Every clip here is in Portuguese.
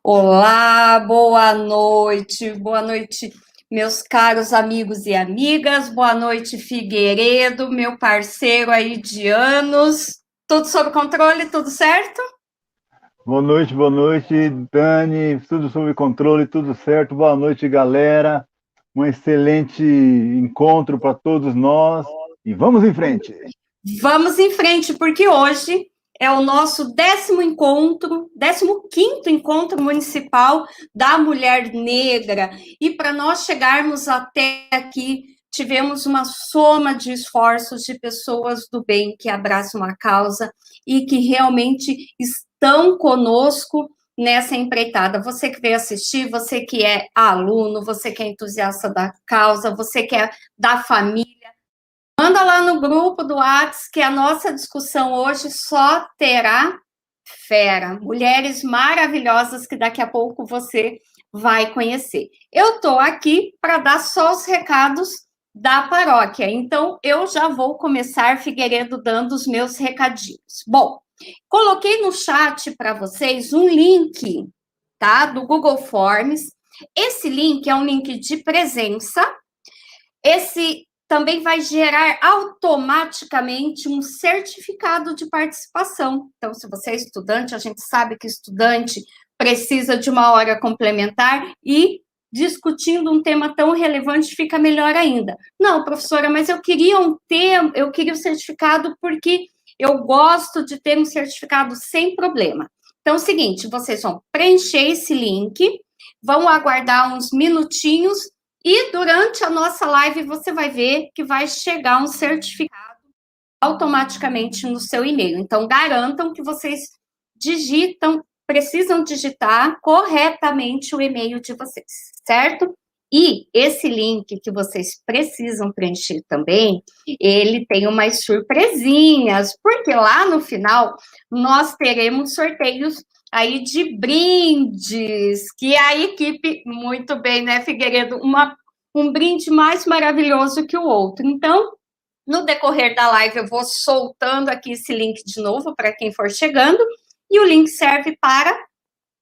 Olá, boa noite, meus caros amigos e amigas, boa noite, Figueiredo, meu parceiro aí de anos. Tudo sob controle, tudo certo? Boa noite, Dani. Tudo sob controle, tudo certo. Boa noite, galera. Um excelente encontro para todos nós. E vamos em frente. Vamos em frente, porque hoje é o nosso 15º encontro municipal da mulher negra. E para nós chegarmos até aqui, tivemos uma soma de esforços de pessoas do bem que abraçam a causa e que realmente estão conosco nessa empreitada. Você que veio assistir, você que é aluno, você que é entusiasta da causa, você que é da família, manda lá no grupo do WhatsApp que a nossa discussão hoje só terá fera, mulheres maravilhosas que daqui a pouco você vai conhecer. Eu estou aqui para dar só os recados da paróquia, então eu já vou começar, Figueiredo, dando os meus recadinhos. Bom, coloquei no chat para vocês um link, tá, do Google Forms. Esse link é um link de presença. Esse também vai gerar automaticamente um certificado de participação. Então, se você é estudante, a gente sabe que estudante precisa de uma hora complementar e discutindo um tema tão relevante fica melhor ainda. Não, professora, mas eu queria o certificado porque eu gosto de ter um certificado sem problema. Então, é o seguinte, vocês vão preencher esse link, vão aguardar uns minutinhos e durante a nossa live você vai ver que vai chegar um certificado automaticamente no seu e-mail. Então, garantam que vocês precisam digitar corretamente o e-mail de vocês, certo? E esse link que vocês precisam preencher também, ele tem umas surpresinhas, porque lá no final nós teremos sorteios aí de brindes, que a equipe, muito bem, né, Figueiredo, um brinde mais maravilhoso que o outro. Então, no decorrer da live, eu vou soltando aqui esse link de novo para quem for chegando, e o link serve para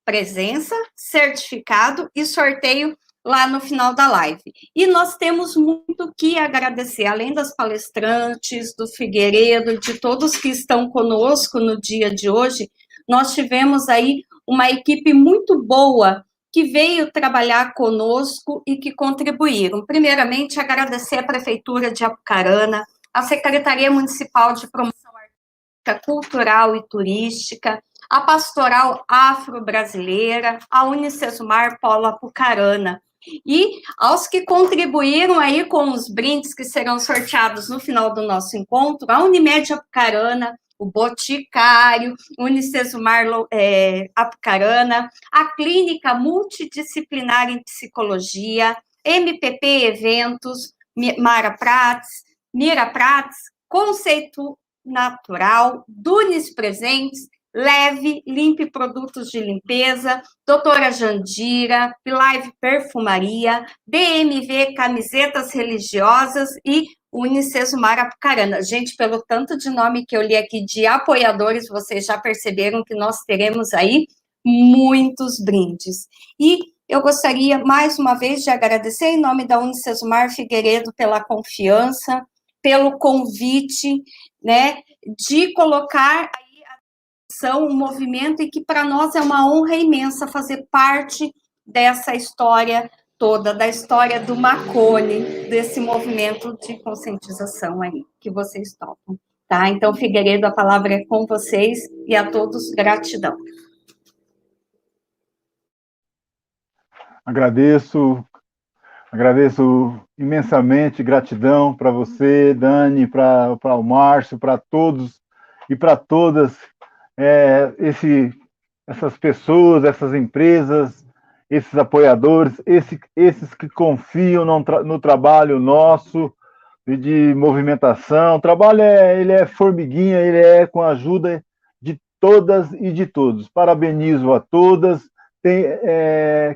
presença, certificado e sorteio lá no final da live. E nós temos muito que agradecer, além das palestrantes, do Figueiredo, de todos que estão conosco no dia de hoje, nós tivemos aí uma equipe muito boa que veio trabalhar conosco e que contribuíram. Primeiramente, agradecer a Prefeitura de Apucarana, a Secretaria Municipal de Promoção Artística, Cultural e Turística, a Pastoral Afro-Brasileira, a Unicesumar Polo Apucarana. E aos que contribuíram aí com os brindes que serão sorteados no final do nosso encontro, a Unimed Apucarana, o Boticário, Unicesumar Apucarana, a Clínica Multidisciplinar em Psicologia, MPP Eventos, Mira Prats, Conceito Natural, Dunes Presentes, Leve, Limpe Produtos de Limpeza, Doutora Jandira, Live Perfumaria, DMV Camisetas Religiosas e Unicesumar Apucarana. Gente, pelo tanto de nome que eu li aqui de apoiadores, vocês já perceberam que nós teremos aí muitos brindes. E eu gostaria, mais uma vez, de agradecer em nome da Unicesumar Figueiredo pela confiança, pelo convite, né, de colocar um movimento e que para nós é uma honra imensa fazer parte dessa história toda, da história do Marconi, desse movimento de conscientização aí, que vocês tocam, tá? Então, Figueiredo, a palavra é com vocês e a todos, gratidão. Agradeço imensamente, gratidão para você, Dani, para o Márcio, para todos e para todas essas pessoas, essas empresas, esses apoiadores, esses que confiam no trabalho nosso de movimentação. O trabalho ele é formiguinha, ele é com a ajuda de todas e de todos. Parabenizo a todas,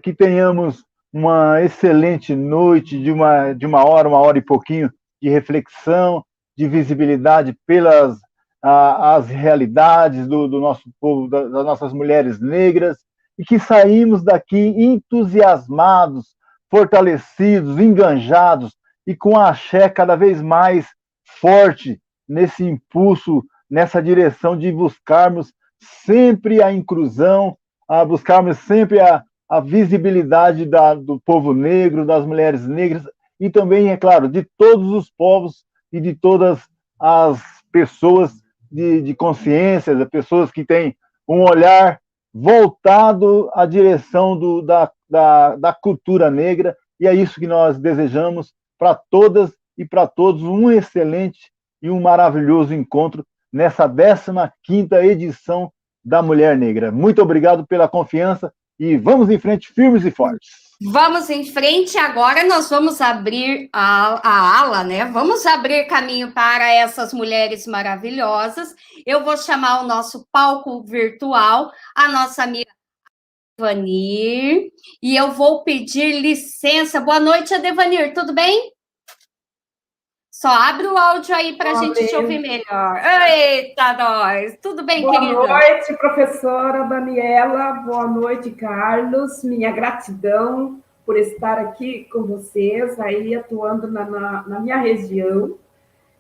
que tenhamos uma excelente noite de uma hora e pouquinho de reflexão, de visibilidade as realidades do nosso povo, das nossas mulheres negras, e que saímos daqui entusiasmados, fortalecidos, enganjados e com a axé cada vez mais forte nesse impulso, nessa direção de buscarmos sempre a inclusão, a buscarmos sempre a visibilidade do povo negro, das mulheres negras e também, é claro, de todos os povos e de todas as pessoas de consciência, de pessoas que têm um olhar voltado à direção da cultura negra, e é isso que nós desejamos para todas e para todos, um excelente e um maravilhoso encontro nessa 15ª edição da Mulher Negra. Muito obrigado pela confiança e vamos em frente, firmes e fortes. Vamos em frente, agora nós vamos abrir a ala, né? Vamos abrir caminho para essas mulheres maravilhosas. Eu vou chamar o nosso palco virtual, a nossa amiga Adevanir, e eu vou pedir licença. Boa noite, Adevanir, tudo bem? Só abre o áudio aí para a gente te ouvir melhor. Eita, nós! Tudo bem, querida? Boa noite, professora Daniela. Boa noite, Carlos. Minha gratidão por estar aqui com vocês, aí atuando na minha região.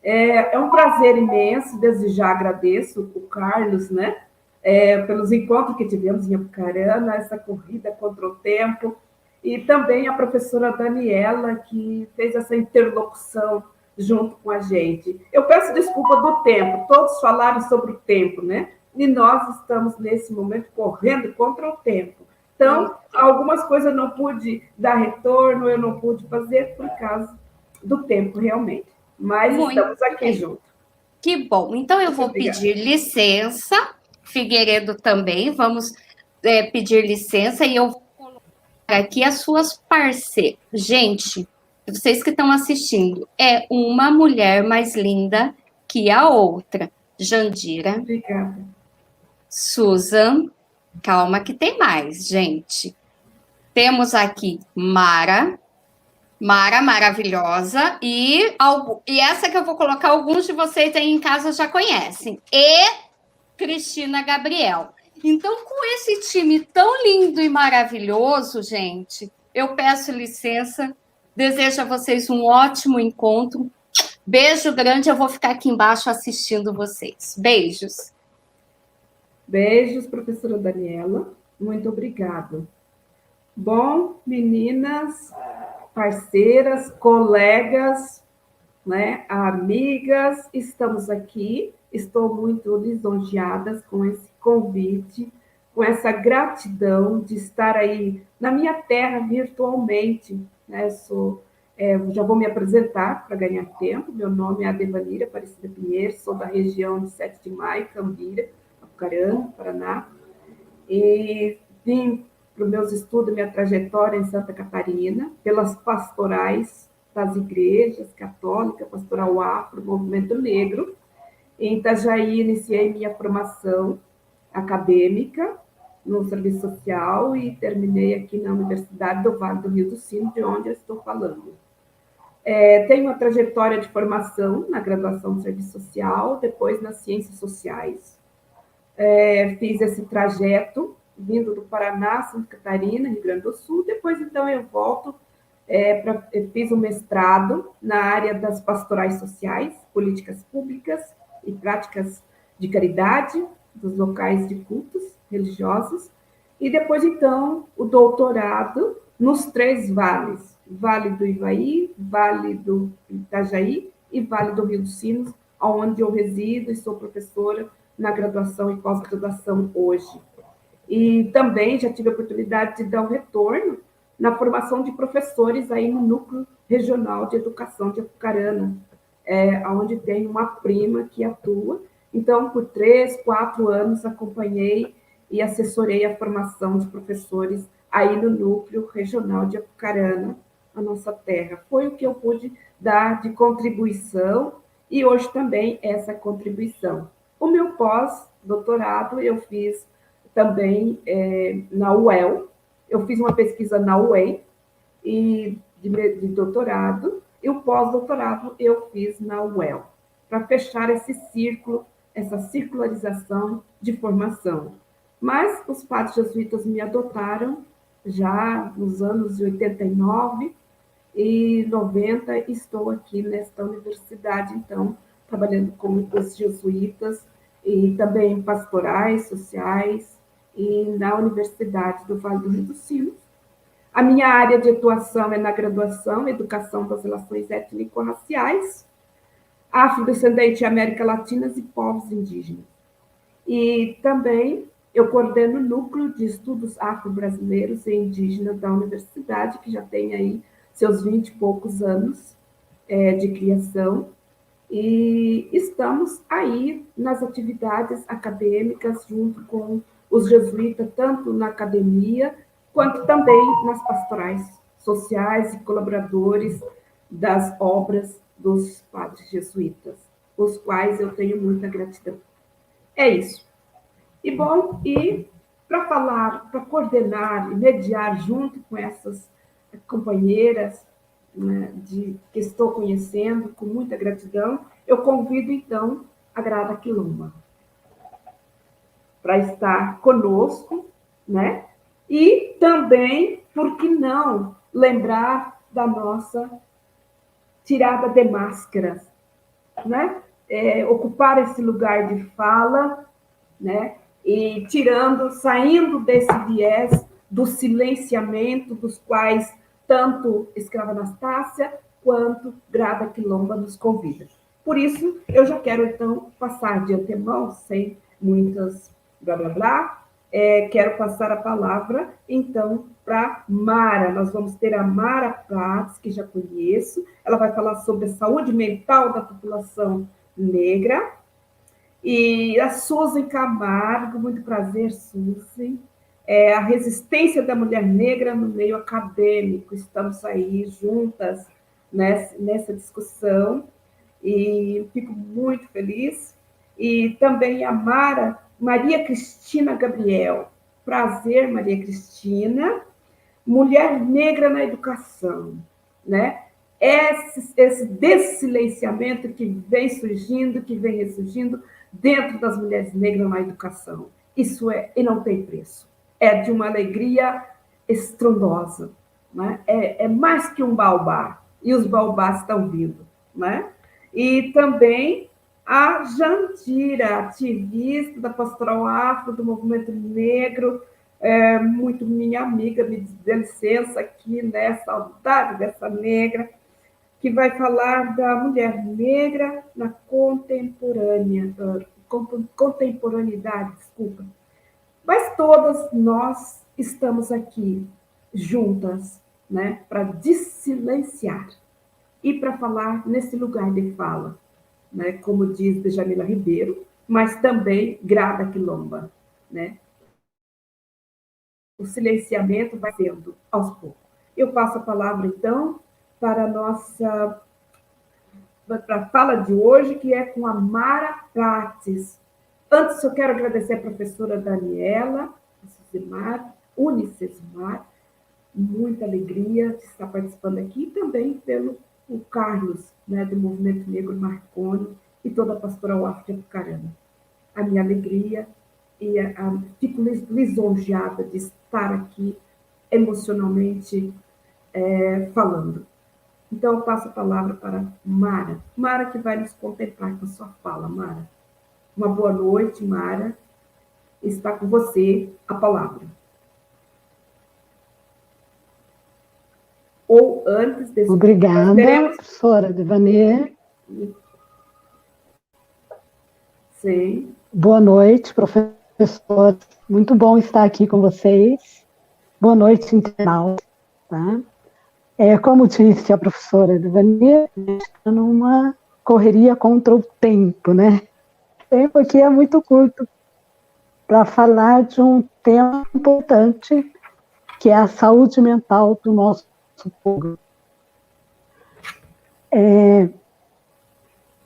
É um prazer imenso, desde já agradeço o Carlos, né? Pelos encontros que tivemos em Apucarana, essa corrida contra o tempo, e também a professora Daniela, que fez essa interlocução junto com a gente. Eu peço desculpa do tempo, todos falaram sobre o tempo, né? E nós estamos, nesse momento, correndo contra o tempo. Então, algumas coisas eu não pude dar retorno, eu não pude fazer por causa do tempo, realmente. Mas estamos aqui juntos. Que bom. Então, eu vou pedir licença, Figueiredo também, vamos pedir licença, e eu vou colocar aqui as suas parceiras. Gente, vocês que estão assistindo, é uma mulher mais linda que a outra. Jandira. Obrigada. Susan. Calma que tem mais, gente. Temos aqui Mara. Mara, maravilhosa. E essa que eu vou colocar, alguns de vocês aí em casa já conhecem. E Cristina Gabriel. Então, com esse time tão lindo e maravilhoso, gente, eu peço licença. Desejo a vocês um ótimo encontro. Beijo grande, eu vou ficar aqui embaixo assistindo vocês. Beijos. Beijos, professora Daniela. Muito obrigada. Bom, meninas, parceiras, colegas, né, amigas, estamos aqui. Estou muito lisonjeada com esse convite, com essa gratidão de estar aí na minha terra virtualmente, né? Já vou me apresentar para ganhar tempo. Meu nome é Adevanir Aparecida Pinheiro, sou da região de 7 de Maio, Cambira, Apucarana, Paraná, e vim para os meus estudos, minha trajetória em Santa Catarina, pelas pastorais das igrejas católicas, pastoral afro, movimento negro. Em Itajaí, iniciei minha formação acadêmica no serviço social e terminei aqui na Universidade do Vale do Rio dos Sinos, de onde eu estou falando. Tenho uma trajetória de formação na graduação de serviço social, depois nas ciências sociais. Fiz esse trajeto vindo do Paraná, Santa Catarina, Rio Grande do Sul. Depois, então, eu volto, fiz um mestrado na área das pastorais sociais, políticas públicas e práticas de caridade dos locais de cultos religiosos. E depois, então, o doutorado nos 3 vales, Vale do Ivaí, Vale do Itajaí e Vale do Rio dos Sinos, onde eu resido e sou professora na graduação e pós-graduação hoje. E também já tive a oportunidade de dar um retorno na formação de professores aí no Núcleo Regional de Educação de Apucarana, onde tem uma prima que atua. Então, por 3, 4 anos, acompanhei e assessorei a formação de professores aí no Núcleo Regional de Apucarana, a nossa terra. Foi o que eu pude dar de contribuição e hoje também essa contribuição. O meu pós-doutorado eu fiz também na UEL, eu fiz uma pesquisa na UEM e de doutorado, e o pós-doutorado eu fiz na UEL, para fechar esse círculo, essa circularização de formação. Mas os padres jesuítas me adotaram já nos anos de 89 e 90, estou aqui nesta universidade, então, trabalhando com os jesuítas e também pastorais, sociais, e na Universidade do Vale do Rio dos Sinos. A minha área de atuação é na graduação, Educação das Relações Étnico-Raciais, Afrodescendente, América Latina e Povos Indígenas. E também eu coordeno o Núcleo de Estudos Afro-Brasileiros e Indígenas da Universidade, que já tem aí seus 20 e poucos anos de criação, e estamos aí nas atividades acadêmicas, junto com os jesuítas, tanto na academia, quanto também nas pastorais sociais e colaboradores das obras dos padres jesuítas, os quais eu tenho muita gratidão. É isso. E, bom, e para falar, para coordenar e mediar junto com essas companheiras, né, que estou conhecendo com muita gratidão, eu convido, então, a Grada Quilomba para estar conosco, né? E também, por que não, lembrar da nossa tirada de máscaras, né? Ocupar esse lugar de fala, né? E saindo desse viés do silenciamento, dos quais tanto Escrava Anastácia quanto Grada Quilomba nos convida. Por isso, eu já quero, então, passar de antemão, sem muitas blá, blá, blá, quero passar a palavra, então, para Mara. Nós vamos ter a Mara Prats, que já conheço, ela vai falar sobre a saúde mental da população negra, e a Suzy Camargo, muito prazer, Suzy, a resistência da mulher negra no meio acadêmico, estamos aí juntas nessa discussão, e fico muito feliz. E também a Maria Cristina Gabriel, prazer, Maria Cristina, mulher negra na educação, né? Esse dessilenciamento que vem surgindo, que vem ressurgindo dentro das mulheres negras na educação. Isso e não tem preço. É de uma alegria estrondosa, né? É mais que um baobá, e os baobás estão vindo, né? E também a Jandira, ativista da Pastoral Afro, do movimento negro, muito minha amiga, me dê licença aqui, né? Saudade dessa negra, que vai falar da mulher negra na contemporaneidade, desculpa. Mas todas nós estamos aqui juntas, né, para dessilenciar e para falar nesse lugar de fala, né, como diz Djamila Ribeiro, mas também Grada Quilomba, né? O silenciamento vai sendo aos poucos. Eu passo a palavra, então, para a fala de hoje, que é com a Mara Prates. Antes, eu quero agradecer a professora Daniela, Unicesmar, muita alegria de estar participando aqui, e também pelo o Carlos, né, do Movimento Negro Marconi, e toda a Pastoral Afro de Apucarana. A minha alegria, e fico lisonjeada de estar aqui emocionalmente falando. Então, eu passo a palavra para Mara. Mara, que vai nos contemplar com a sua fala. Mara, uma boa noite, Mara. Está com você a palavra. Ou antes desse... Obrigada, professora Devanir. Sim. Boa noite, professor. Muito bom estar aqui com vocês. Boa noite, internauta. Tá? Como disse a professora Devanir, está numa correria contra o tempo, né? O tempo aqui é muito curto para falar de um tema importante, que é a saúde mental do nosso povo.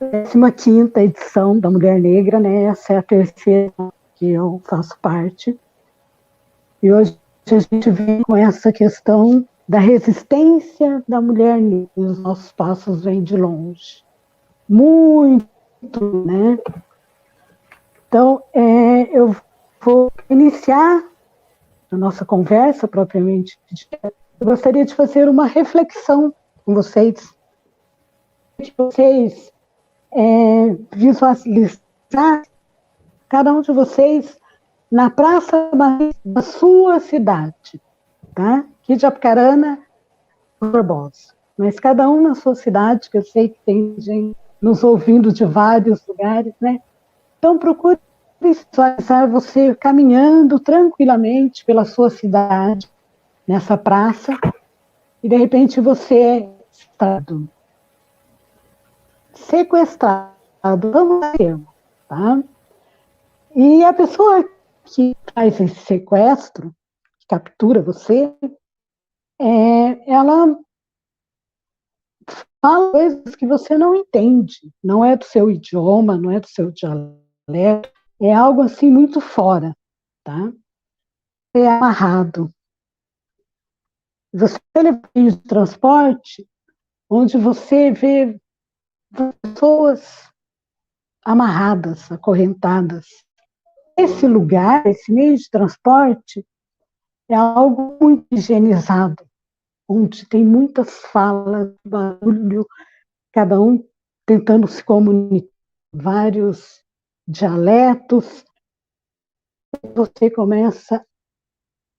15ª edição da Mulher Negra, né? Essa é a terceira que eu faço parte. E hoje a gente vem com essa questão da resistência da mulher negra. Os nossos passos vêm de longe. Muito, né? Então, eu vou iniciar a nossa conversa propriamente dita. Eu gostaria de fazer uma reflexão com vocês, que vocês visualizar cada um de vocês na Praça da sua cidade, tá? Aqui de Apucarana, Barbosa. Mas cada um na sua cidade, que eu sei que tem gente nos ouvindo de vários lugares, né? Então, procure visualizar você caminhando tranquilamente pela sua cidade, nessa praça, e de repente você é sequestrado, vamos ver, tá? E a pessoa que faz esse sequestro, que captura você, ela fala coisas que você não entende, não é do seu idioma, não é do seu dialeto, é algo assim muito fora, tá? É amarrado. Você leva de transporte onde você vê pessoas amarradas, acorrentadas. Esse lugar, esse meio de transporte, é algo muito higienizado, onde tem muitas falas, barulho, cada um tentando se comunicar, vários dialetos. Você começa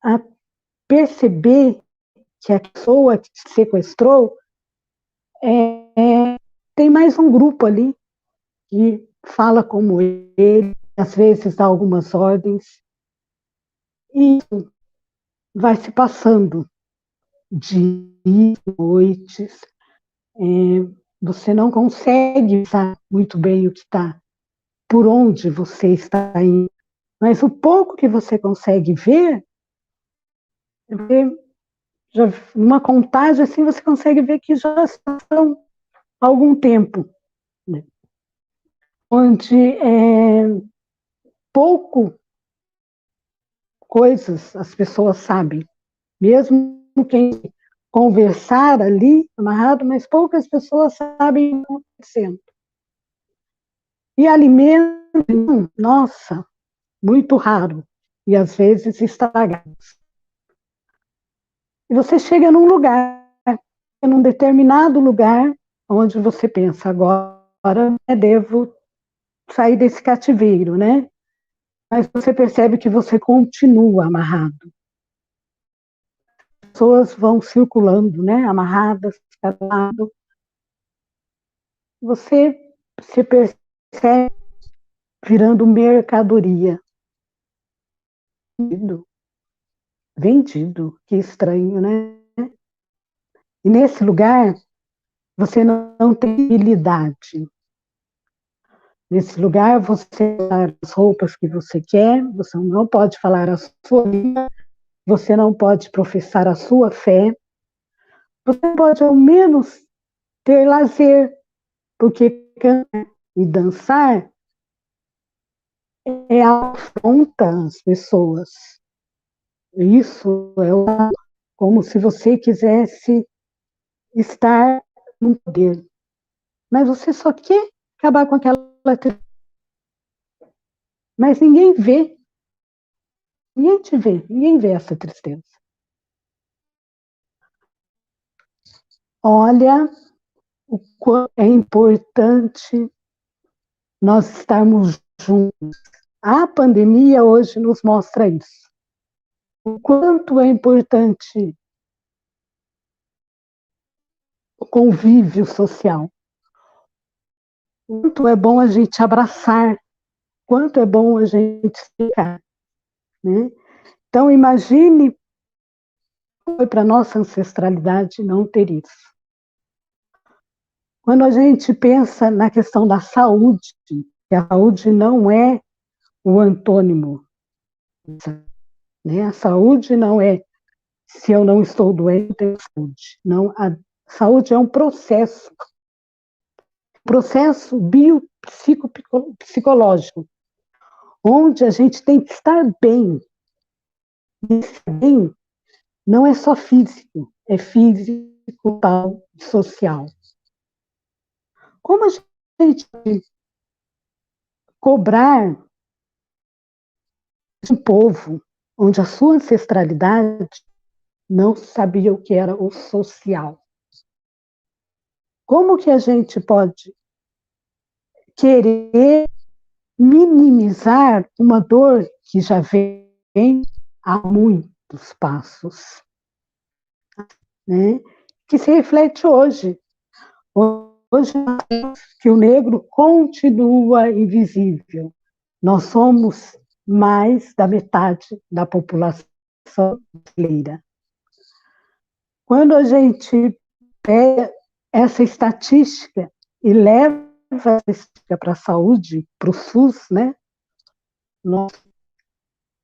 a perceber que a pessoa que te sequestrou tem mais um grupo ali que fala como ele, às vezes dá algumas ordens, e vai se passando dias, noites, você não consegue saber muito bem o que está, por onde você está indo, mas o pouco que você consegue ver, já, numa contagem assim, você consegue ver que já passou algum tempo, né? Onde pouco coisas as pessoas sabem, mesmo quem conversar ali, amarrado, mas poucas pessoas sabem o que está acontecendo. E alimento, nossa, muito raro, e às vezes estragados. E você chega num lugar, num determinado lugar, onde você pensa, agora devo sair desse cativeiro, né? Mas você percebe que você continua amarrado. As pessoas vão circulando, né? Amarradas, cada lado. Você se percebe virando mercadoria. Vendido, que estranho, né? E nesse lugar, você não tem habilidade. Nesse lugar, você usar as roupas que você quer, você não pode falar a sua língua, você não pode professar a sua fé, você pode ao menos ter lazer, porque cantar e dançar afronta as pessoas. Isso é como se você quisesse estar no poder. Mas você só quer acabar com aquela tristeza. Mas ninguém vê. Ninguém te vê. Ninguém vê essa tristeza. Olha o quanto é importante nós estarmos juntos. A pandemia hoje nos mostra isso. O quanto é importante o convívio social. O quanto é bom a gente abraçar. Quanto é bom a gente ficar, né? Então, imagine foi para a nossa ancestralidade não ter isso. Quando a gente pensa na questão da saúde, que a saúde não é o antônimo, né? A saúde não é se eu não estou doente, eu tenho saúde. Não, a saúde é um processo biopsicológico, onde a gente tem que estar bem. E esse bem não é só físico, é físico, tal, social. Como a gente cobrar um povo onde a sua ancestralidade não sabia o que era o social. Como que a gente pode querer minimizar uma dor que já vem há muitos passos, né? Que se reflete hoje. Hoje que o negro continua invisível. Nós somos mais da metade da população brasileira. Quando a gente pega essa estatística e leva essa estatística para a saúde, para o SUS, né? Nosso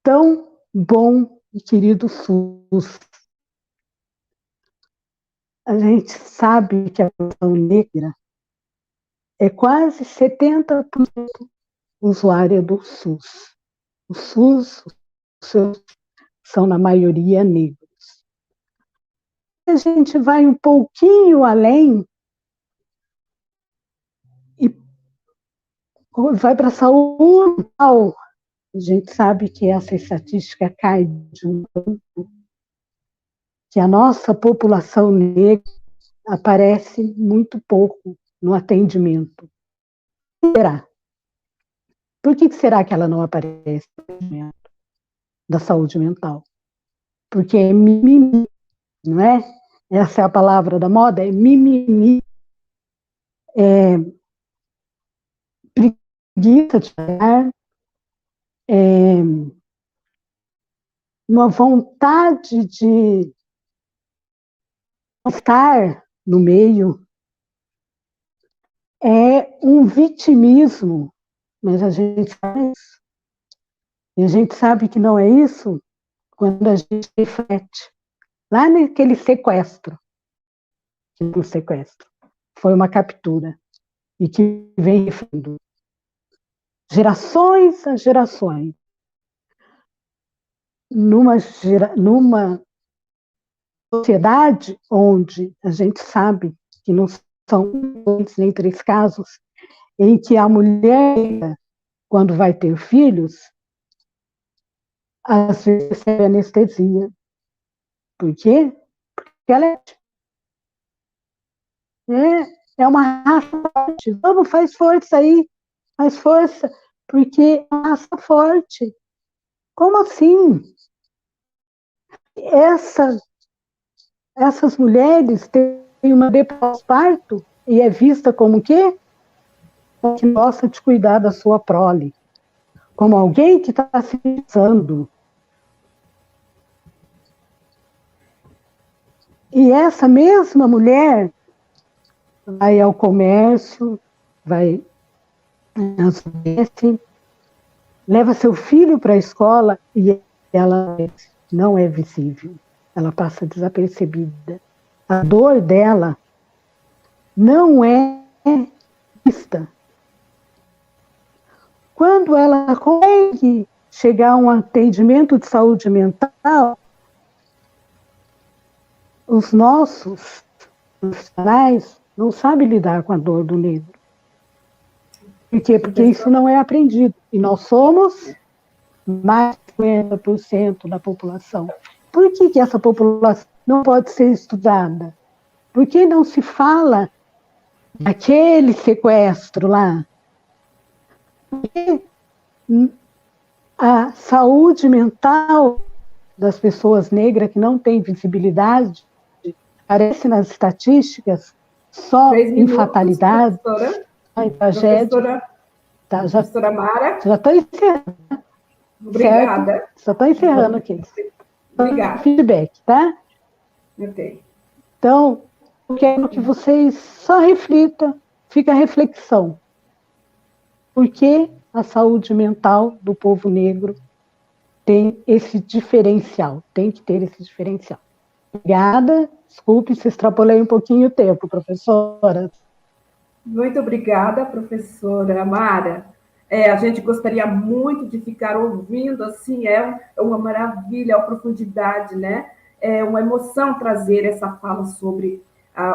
tão bom e querido SUS. A gente sabe que a população negra é quase 70% usuária do SUS. O SUS, os seus são, na maioria, negros. A gente vai um pouquinho além e vai para a saúde mental. A gente sabe que essa estatística cai de um ponto, que a nossa população negra aparece muito pouco no atendimento. Por que será? Por que será que ela não aparece no atendimento da saúde mental? Porque é mimimi, não é? Essa é a palavra da moda, é mimimi, é preguiça de olhar, é uma vontade de estar no meio, é um vitimismo, mas a gente sabe isso. E a gente sabe que não é isso quando a gente reflete lá naquele sequestro, que o sequestro foi uma captura e que vem refletindo gerações a gerações numa sociedade onde a gente sabe que não são dois nem três casos em que a mulher, quando vai ter filhos, às vezes recebe anestesia. Por quê? Porque ela é uma raça forte. Vamos, faz força aí, faz força, porque é uma raça forte. Como assim? Essas mulheres têm uma pós-parto e é vista como o quê? Que gosta de cuidar da sua prole, como alguém que está se usando. E essa mesma mulher vai ao comércio, vai às vezes, leva seu filho para a escola e ela não é visível, ela passa desapercebida. A dor dela não é vista. Quando ela consegue chegar a um atendimento de saúde mental, os nossos profissionais não sabem lidar com a dor do negro. Por quê? Porque isso não é aprendido. E nós somos mais de 50% da população. Por que essa população não pode ser estudada? Por que não se fala daquele sequestro lá? Porque a saúde mental das pessoas negras que não tem visibilidade aparece nas estatísticas só em fatalidade, em tragédia. Professora Mara. Já estou encerrando. Obrigada. Certo? Só estou encerrando aqui. Obrigada. Feedback, tá? Ok. Então, eu quero que vocês só reflitam, fica a reflexão. Por que a saúde mental do povo negro tem esse diferencial? Tem que ter esse diferencial. Obrigada. Desculpe se extrapolei um pouquinho o tempo, professora. Muito obrigada, professora Mara. A gente gostaria muito de ficar ouvindo, assim, é uma maravilha, a profundidade, né? É uma emoção trazer essa fala sobre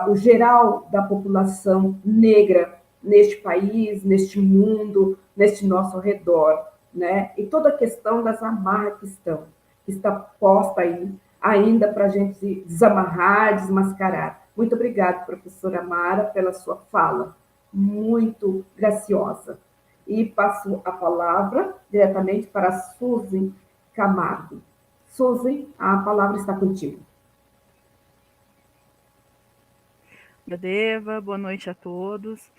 o geral da população negra neste país, neste mundo, neste nosso redor, né? E toda a questão das amarras que está posta aí, ainda para a gente desamarrar, desmascarar. Muito obrigada, professora Mara, pela sua fala, muito graciosa. E passo a palavra diretamente para a Suzy Camargo. Suzy, a palavra está contigo. Deva, boa noite a todos.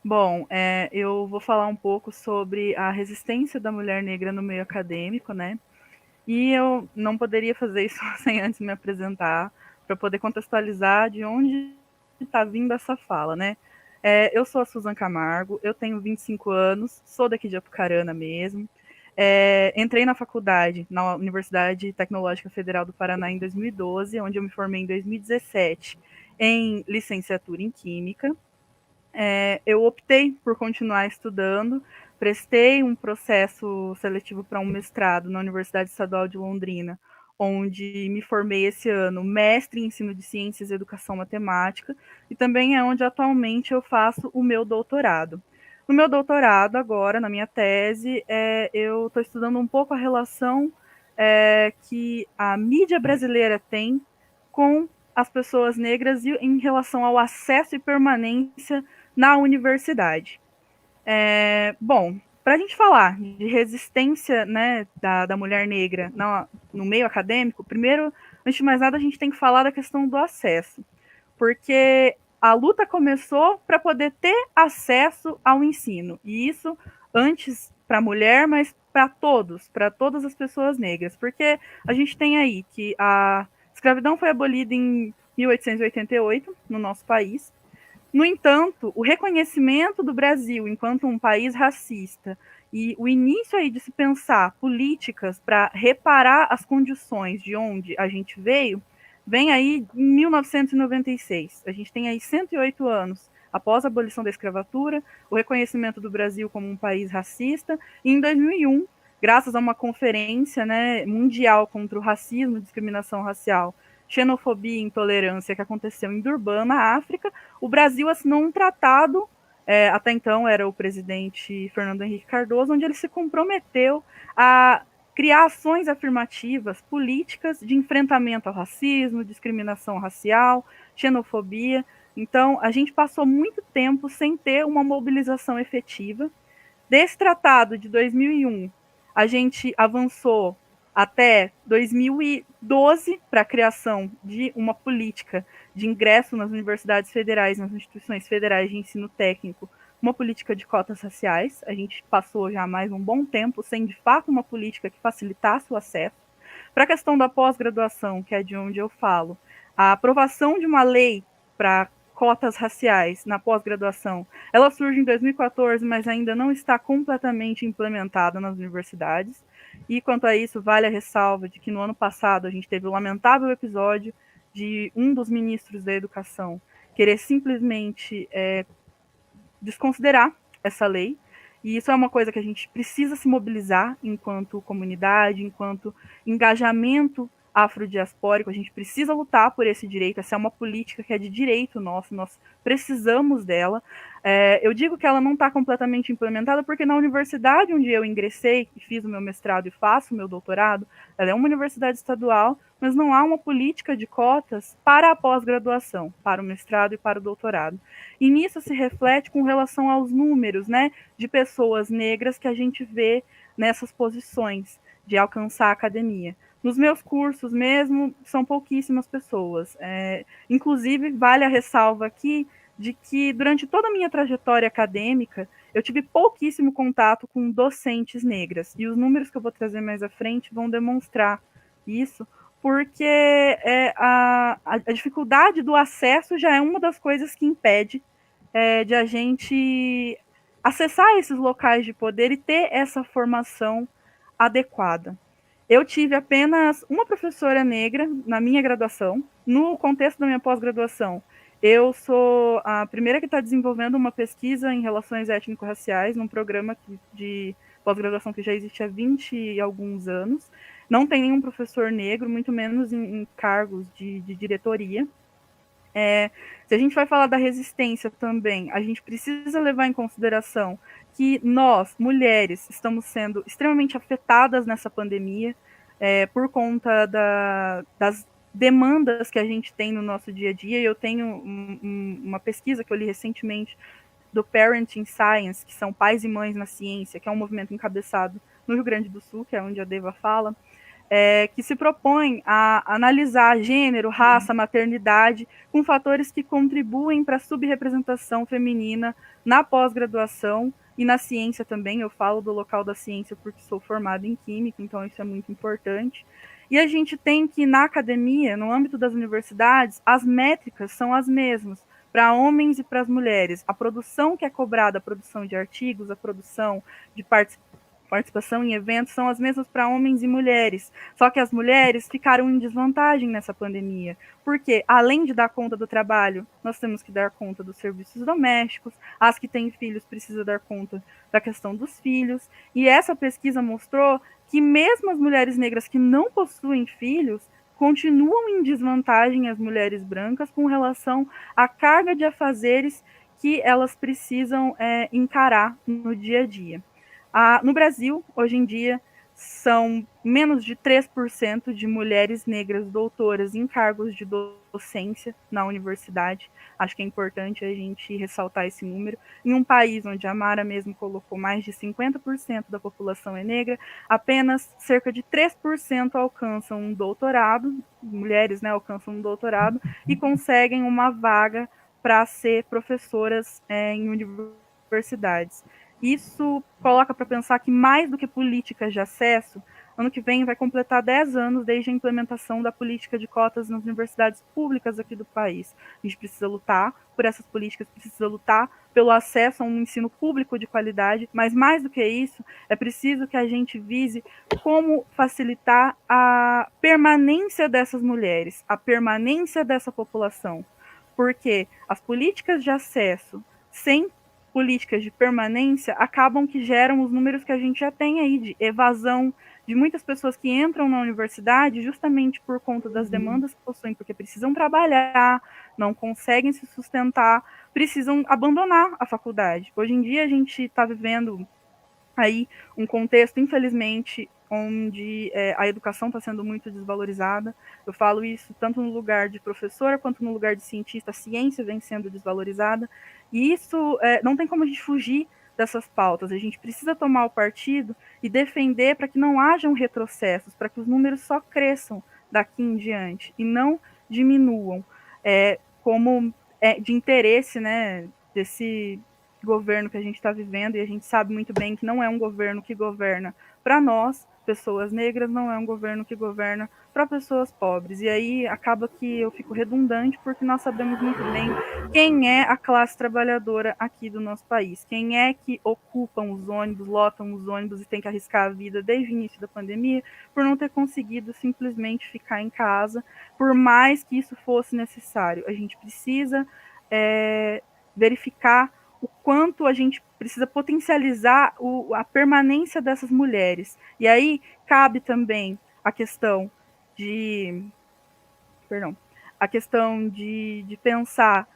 Bom, eu vou falar um pouco sobre a resistência da mulher negra no meio acadêmico, né? E eu não poderia fazer isso sem antes me apresentar, para poder contextualizar de onde está vindo essa fala, né? Eu sou a Suzan Camargo, eu tenho 25 anos, sou daqui de Apucarana mesmo. Entrei na faculdade, na Universidade Tecnológica Federal do Paraná em 2012, onde eu me formei em 2017 em licenciatura em Química. Eu optei por continuar estudando, prestei um processo seletivo para um mestrado na Universidade Estadual de Londrina, onde me formei esse ano mestre em ensino de ciências e educação matemática, e também é onde atualmente eu faço o meu doutorado. No meu doutorado, agora, na minha tese, eu estou estudando um pouco a relação que a mídia brasileira tem com as pessoas negras em relação ao acesso e permanência na universidade. Bom, para a gente falar de resistência, né, da mulher negra no meio acadêmico, primeiro, antes de mais nada, a gente tem que falar da questão do acesso, porque a luta começou para poder ter acesso ao ensino, e isso antes para a mulher, mas para todas as pessoas negras, porque a gente tem aí que a escravidão foi abolida em 1888 no nosso país. No entanto, o reconhecimento do Brasil enquanto um país racista e o início aí de se pensar políticas para reparar as condições de onde a gente veio, vem aí em 1996. A gente tem aí 108 anos após a abolição da escravatura, o reconhecimento do Brasil como um país racista, e em 2001, graças a uma conferência, né, mundial contra o racismo e discriminação racial, xenofobia e intolerância que aconteceu em Durban, na África, o Brasil assinou um tratado, até então era o presidente Fernando Henrique Cardoso, onde ele se comprometeu a criar ações afirmativas, políticas de enfrentamento ao racismo, discriminação racial, xenofobia. Então, a gente passou muito tempo sem ter uma mobilização efetiva. Desse tratado de 2001, a gente avançou até 2012 para a criação de uma política de ingresso nas universidades federais, nas instituições federais de ensino técnico, uma política de cotas raciais. A gente passou já mais um bom tempo sem, de fato, uma política que facilitasse o acesso. Para a questão da pós-graduação, que é de onde eu falo, a aprovação de uma lei para cotas raciais na pós-graduação, ela surge em 2014, mas ainda não está completamente implementada nas universidades. E quanto a isso, vale a ressalva de que no ano passado a gente teve o lamentável episódio de um dos ministros da educação querer simplesmente desconsiderar essa lei. E isso é uma coisa que a gente precisa se mobilizar enquanto comunidade, enquanto engajamento afrodiaspórico. A gente precisa lutar por esse direito. Essa é uma política que é de direito nosso, nós precisamos dela. Eu digo que ela não está completamente implementada porque na universidade onde eu ingressei e fiz o meu mestrado e faço o meu doutorado, ela é uma universidade estadual, mas não há uma política de cotas para a pós-graduação, para o mestrado e para o doutorado. E nisso se reflete com relação aos números, né, de pessoas negras que a gente vê nessas posições de alcançar a academia. Nos meus cursos mesmo, são pouquíssimas pessoas. Inclusive, vale a ressalva aqui de que durante toda a minha trajetória acadêmica, eu tive pouquíssimo contato com docentes negras. E os números que eu vou trazer mais à frente vão demonstrar isso, porque a dificuldade do acesso já é uma das coisas que impede de a gente acessar esses locais de poder e ter essa formação adequada. Eu tive apenas uma professora negra na minha graduação. No contexto da minha pós-graduação, eu sou a primeira que está desenvolvendo uma pesquisa em relações étnico-raciais num programa de pós-graduação que já existe há 20 e alguns anos. Não tem nenhum professor negro, muito menos em cargos de diretoria. Se a gente vai falar da resistência também, a gente precisa levar em consideração que nós, mulheres, estamos sendo extremamente afetadas nessa pandemia, por conta das demandas que a gente tem no nosso dia a dia. Eu tenho uma pesquisa que eu li recentemente do Parenting Science, que são pais e mães na ciência, que é um movimento encabeçado no Rio Grande do Sul, que é onde a Deva fala, que se propõe a analisar gênero, raça, maternidade, com fatores que contribuem para a subrepresentação feminina na pós-graduação e na ciência também. Eu falo do local da ciência porque sou formada em química, então isso é muito importante. E a gente tem que, na academia, no âmbito das universidades, as métricas são as mesmas para homens e para as mulheres. A produção que é cobrada, a produção de artigos, a produção de participação em eventos são as mesmas para homens e mulheres. Só que as mulheres ficaram em desvantagem nessa pandemia, porque além de dar conta do trabalho, nós temos que dar conta dos serviços domésticos, as que têm filhos precisam dar conta da questão dos filhos, e essa pesquisa mostrou que mesmo as mulheres negras que não possuem filhos continuam em desvantagem as mulheres brancas com relação à carga de afazeres que elas precisam encarar no dia a dia. No Brasil, hoje em dia, são menos de 3% de mulheres negras doutoras em cargos de docência na universidade. Acho que é importante a gente ressaltar esse número. Em um país onde a Mara mesmo colocou mais de 50% da população é negra, apenas cerca de 3% alcançam um doutorado, mulheres, né, alcançam um doutorado e conseguem uma vaga para ser professoras em universidades. Isso coloca para pensar que, mais do que políticas de acesso, ano que vem vai completar 10 anos desde a implementação da política de cotas nas universidades públicas aqui do país. A gente precisa lutar por essas políticas, precisa lutar pelo acesso a um ensino público de qualidade, mas mais do que isso, é preciso que a gente vise como facilitar a permanência dessas mulheres, a permanência dessa população, porque as políticas de acesso sem políticas de permanência acabam que geram os números que a gente já tem aí de evasão de muitas pessoas que entram na universidade justamente por conta das demandas que possuem, porque precisam trabalhar, não conseguem se sustentar, precisam abandonar a faculdade. Hoje em dia a gente está vivendo aí um contexto, infelizmente, onde a educação está sendo muito desvalorizada. Eu falo isso tanto no lugar de professora quanto no lugar de cientista. A ciência vem sendo desvalorizada, e isso não tem como a gente fugir dessas pautas. A gente precisa tomar o partido e defender para que não hajam retrocessos, para que os números só cresçam daqui em diante e não diminuam, como de interesse, né, desse governo que a gente está vivendo, e a gente sabe muito bem que não é um governo que governa para nós, pessoas negras, não é um governo que governa para pessoas pobres. E aí acaba que eu fico redundante, porque nós sabemos muito bem quem é a classe trabalhadora aqui do nosso país, quem é que ocupam os ônibus, lotam os ônibus e tem que arriscar a vida desde o início da pandemia por não ter conseguido simplesmente ficar em casa, por mais que isso fosse necessário. A gente precisa verificar o quanto a gente precisa potencializar a permanência dessas mulheres. E aí cabe também a questão de pensar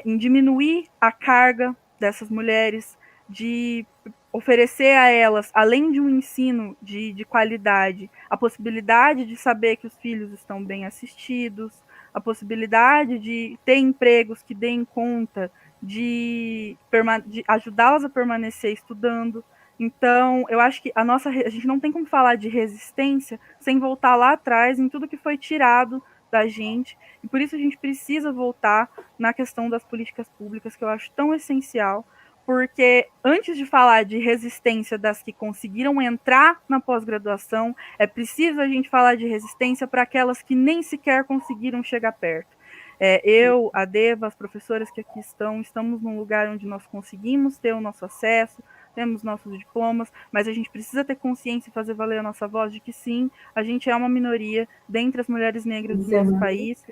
em diminuir a carga dessas mulheres, de oferecer a elas, além de um ensino de qualidade, a possibilidade de saber que os filhos estão bem assistidos, a possibilidade de ter empregos que deem conta de ajudá-las a permanecer estudando. Então, eu acho que a gente não tem como falar de resistência sem voltar lá atrás em tudo que foi tirado da gente, e por isso a gente precisa voltar na questão das políticas públicas, que eu acho tão essencial, porque antes de falar de resistência das que conseguiram entrar na pós-graduação, é preciso a gente falar de resistência para aquelas que nem sequer conseguiram chegar perto. Eu, a Deva, as professoras que aqui estamos num lugar onde nós conseguimos ter o nosso acesso, temos nossos diplomas, mas a gente precisa ter consciência e fazer valer a nossa voz de que sim, a gente é uma minoria dentre as mulheres negras do nosso país,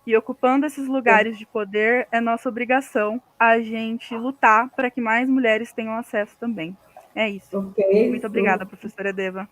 e ocupando esses lugares de poder é nossa obrigação a gente lutar para que mais mulheres tenham acesso também. É isso. Okay, muito obrigada, professora Deva.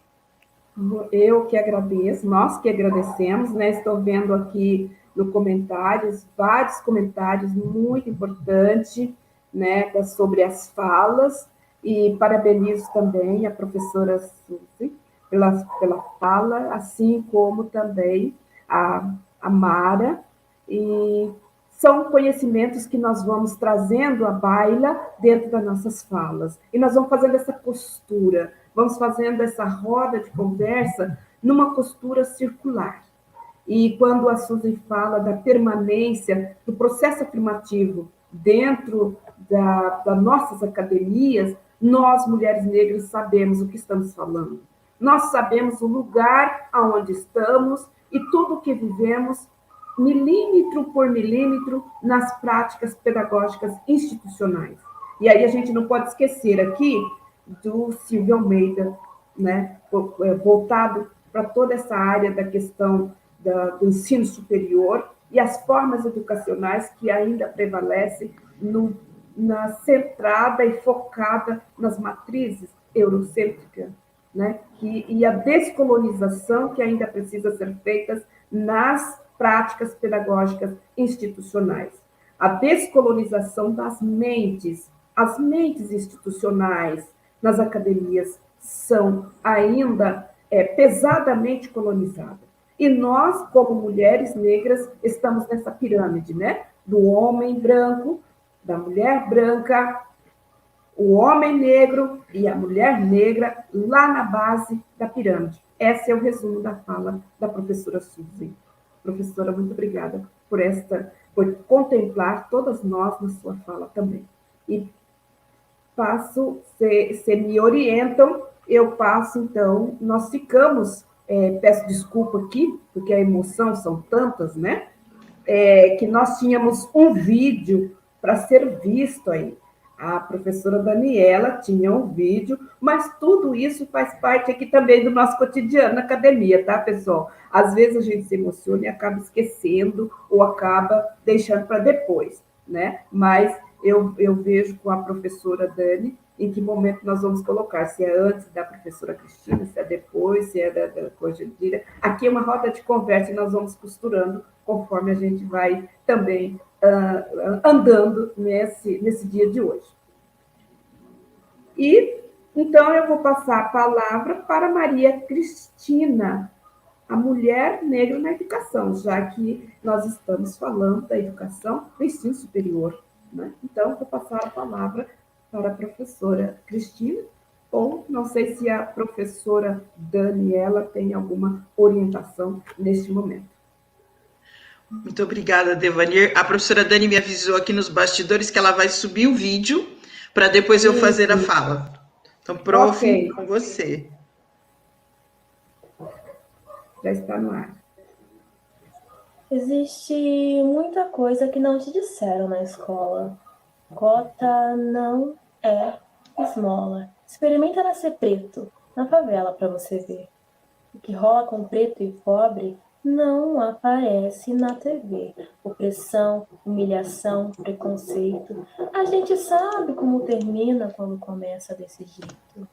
Eu que agradeço, nós que agradecemos, né? Estou vendo aqui no comentários, vários comentários muito importantes, né, sobre as falas, e parabenizo também a professora Suzy pela fala, assim como também a Mara, e são conhecimentos que nós vamos trazendo à baila dentro das nossas falas. E nós vamos fazendo essa costura, vamos fazendo essa roda de conversa numa costura circular. E quando a Suzy fala da permanência do processo afirmativo dentro das nossas academias, nós, mulheres negras, sabemos o que estamos falando. Nós sabemos o lugar aonde estamos e tudo o que vivemos, milímetro por milímetro, nas práticas pedagógicas institucionais. E aí a gente não pode esquecer aqui do Silvio Almeida, né, voltado para toda essa área da questão do ensino superior e as formas educacionais que ainda prevalecem na centrada e focada nas matrizes eurocêntricas, né? E a descolonização que ainda precisa ser feita nas práticas pedagógicas institucionais. A descolonização das mentes, as mentes institucionais nas academias são ainda pesadamente colonizadas. E nós, como mulheres negras, estamos nessa pirâmide, né? Do homem branco, da mulher branca, o homem negro e a mulher negra lá na base da pirâmide. Esse é o resumo da fala da professora Suzy. Professora, muito obrigada por contemplar todas nós na sua fala também. E passo, se me orientam, eu passo, então, nós ficamos, peço desculpa aqui, porque a emoção são tantas, né? Que nós tínhamos um vídeo para ser visto aí. A professora Daniela tinha um vídeo, mas tudo isso faz parte aqui também do nosso cotidiano na academia, tá, pessoal? Às vezes a gente se emociona e acaba esquecendo ou acaba deixando para depois, né? Mas eu vejo com a professora Dani em que momento nós vamos colocar, se é antes da professora Cristina, se é depois, se é da Corgedira. Aqui é uma roda de conversa e nós vamos costurando conforme a gente vai também andando nesse dia de hoje. E, então, eu vou passar a palavra para Maria Cristina, a mulher negra na educação, já que nós estamos falando da educação do ensino superior, né? Então, vou passar a palavra para a professora Cristina, ou não sei se a professora Daniela tem alguma orientação neste momento. Muito obrigada, Devanir. A professora Dani me avisou aqui nos bastidores que ela vai subir o vídeo para depois eu fazer a fala. Então, prof, okay. Com você. Já está no ar. Existe muita coisa que não te disseram na escola. Cota não é esmola. Experimenta nascer preto na favela para você ver. O que rola com preto e pobre não aparece na TV. Opressão, humilhação, preconceito. A gente sabe como termina quando começa desse jeito.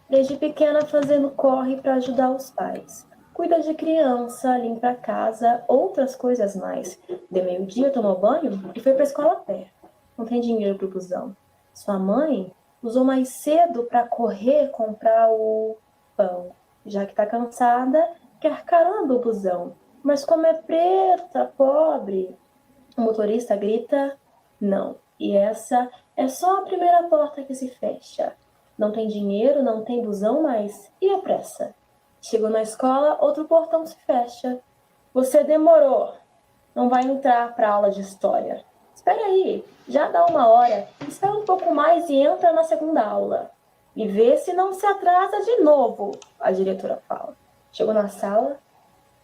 Desde pequena fazendo corre para ajudar os pais. Cuida de criança, limpa a casa, outras coisas mais. De meio-dia tomou banho e foi para a escola a pé. Não tem dinheiro pro busão. Sua mãe usou mais cedo para correr comprar o pão. Já que tá cansada, quer caramba o busão. Mas como é preta, pobre, o motorista grita, não. E essa é só a primeira porta que se fecha. Não tem dinheiro, não tem busão, mas e a pressa? Chegou na escola, outro portão se fecha. Você demorou. Não vai entrar para aula de história. Espera aí, já dá 1 hora. Espera um pouco mais e entra na segunda aula. E vê se não se atrasa de novo, a diretora fala. Chegou na sala,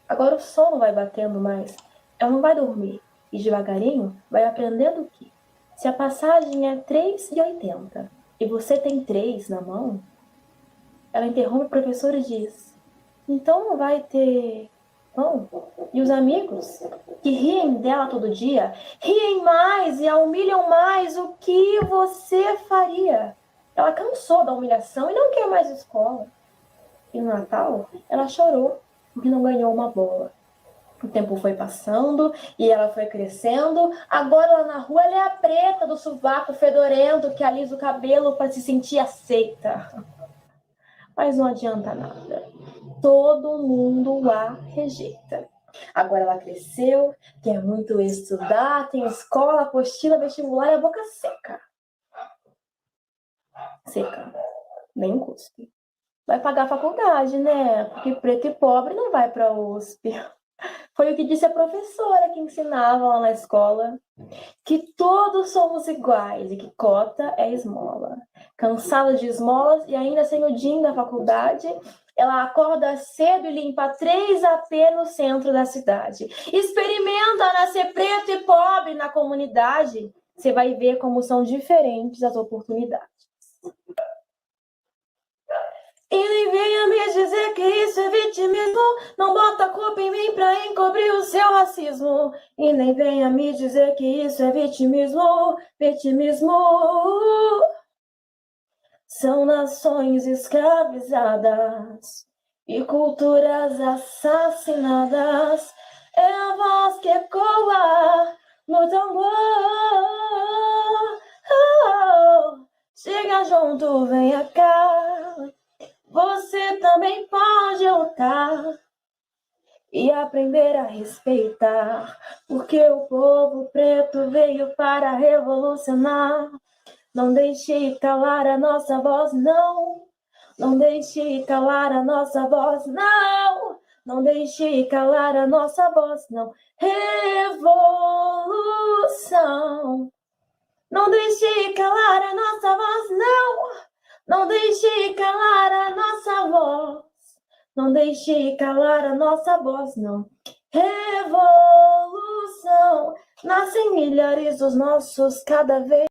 agora o sono vai batendo mais. Ela não vai dormir. E devagarinho vai aprendendo que se a passagem é 3,80 e você tem 3 na mão, ela interrompe o professor e diz, então não vai ter pão? E os amigos, que riem dela todo dia, riem mais e a humilham mais, o que você faria? Ela cansou da humilhação e não quer mais escola. E no Natal, ela chorou porque não ganhou uma bola. O tempo foi passando e ela foi crescendo. Agora lá na rua ela é a preta do sovaco fedorento que alisa o cabelo para se sentir aceita. Mas não adianta nada. Todo mundo a rejeita. Agora ela cresceu, quer muito estudar, tem escola, apostila, vestibular e a boca seca. Seca. Nem cuspe. Vai pagar a faculdade, né? Porque preto e pobre não vai para a USP. Foi o que disse a professora que ensinava lá na escola. Que todos somos iguais e que cota é esmola. Cansada de esmolas e ainda sem o din da faculdade, ela acorda cedo e limpa 3 AP no centro da cidade. Experimenta nascer preto e pobre na comunidade. Você vai ver como são diferentes as oportunidades. E nem venha me dizer que isso é vitimismo. Não bota a culpa em mim pra encobrir o seu racismo. E nem venha me dizer que isso é vitimismo. Vitimismo. São nações escravizadas e culturas assassinadas. É a voz que ecoa no tambor. Chega junto, venha cá. Você também pode lutar e aprender a respeitar, porque o povo preto veio para revolucionar. Não deixe calar a nossa voz, não. Não deixe calar a nossa voz, não. Não deixe calar a nossa voz, não. Revolução. Não deixe calar a nossa voz, não. Não deixe calar a nossa voz. Não deixe calar a nossa voz, não. Revolução. Nascem milhares dos nossos cada vez.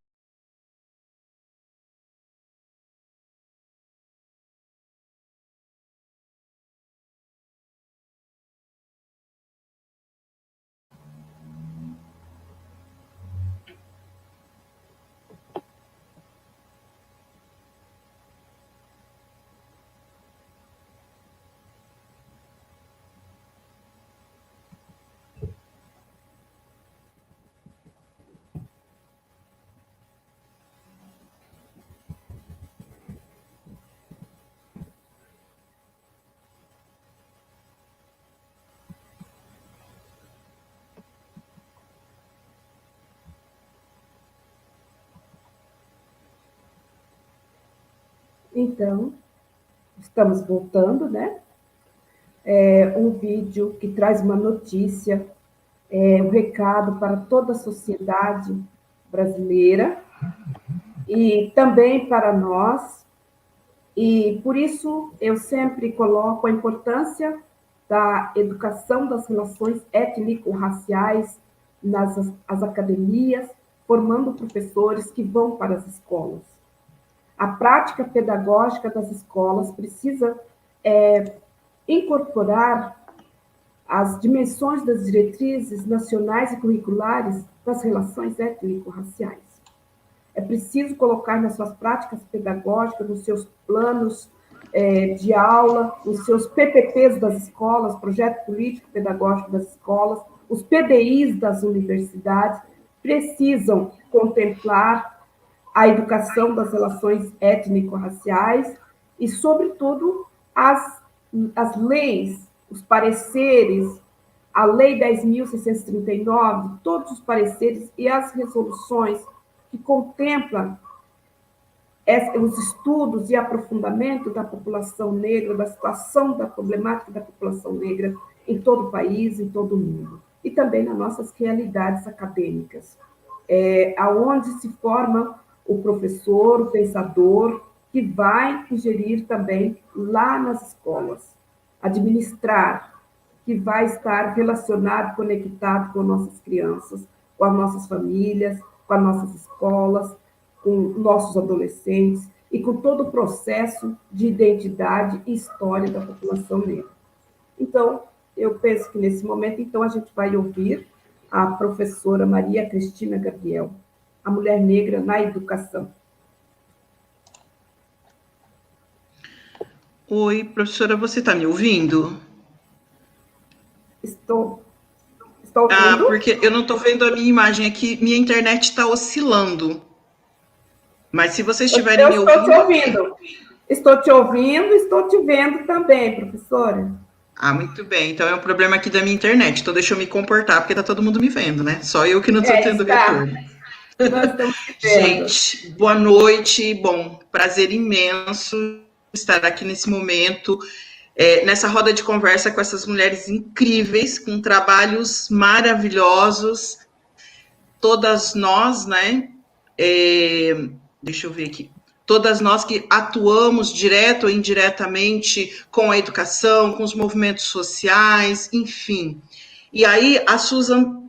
Então, estamos voltando, né? Um vídeo que traz uma notícia, um recado para toda a sociedade brasileira e também para nós. E por isso eu sempre coloco a importância da educação das relações étnico-raciais nas as academias, formando professores que vão para as escolas. A prática pedagógica das escolas precisa incorporar as dimensões das diretrizes nacionais e curriculares das relações étnico-raciais. É preciso colocar nas suas práticas pedagógicas, nos seus planos de aula, nos seus PPPs das escolas, projeto político pedagógico das escolas, os PDIs das universidades, precisam contemplar a educação das relações étnico-raciais e, sobretudo, as leis, os pareceres, a Lei 10.639, todos os pareceres e as resoluções que contemplam os estudos e aprofundamento da população negra, da situação da problemática da população negra em todo o país, em todo o mundo, e também nas nossas realidades acadêmicas, aonde se forma o professor, o pensador, que vai ingerir também lá nas escolas, administrar, que vai estar relacionado, conectado com nossas crianças, com as nossas famílias, com as nossas escolas, com nossos adolescentes e com todo o processo de identidade e história da população negra. Então, eu penso que nesse momento, então, a gente vai ouvir a professora Maria Cristina Gabriel, a mulher negra na educação. Oi, professora, você está me ouvindo? Estou. Tá ouvindo? Porque eu não estou vendo a minha imagem aqui, minha internet está oscilando. Mas se vocês estiverem me ouvindo... Eu estou te ouvindo. Estou te ouvindo, estou te vendo também, professora. Muito bem. Então é um problema aqui da minha internet. Então deixa eu me comportar, porque está todo mundo me vendo, né? Só eu que não estou tendo retorno. Nós estamos vendo. Gente, boa noite. Bom, prazer imenso estar aqui nesse momento, nessa roda de conversa com essas mulheres incríveis, com trabalhos maravilhosos. Todas nós, né? Deixa eu ver aqui. Todas nós que atuamos direto ou indiretamente com a educação, com os movimentos sociais, enfim. E aí a Susan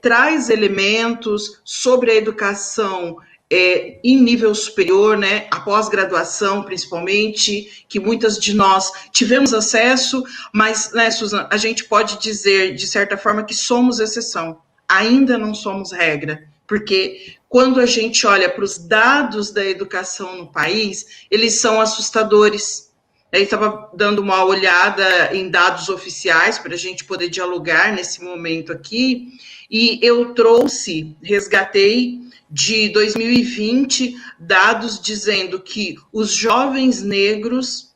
traz elementos sobre a educação em nível superior, né, a pós-graduação principalmente, que muitas de nós tivemos acesso, mas, né, Susan, a gente pode dizer, de certa forma, que somos exceção, ainda não somos regra, porque quando a gente olha para os dados da educação no país, eles são assustadores. Eu estava dando uma olhada em dados oficiais para a gente poder dialogar nesse momento aqui, e eu resgatei de 2020 dados dizendo que os jovens negros,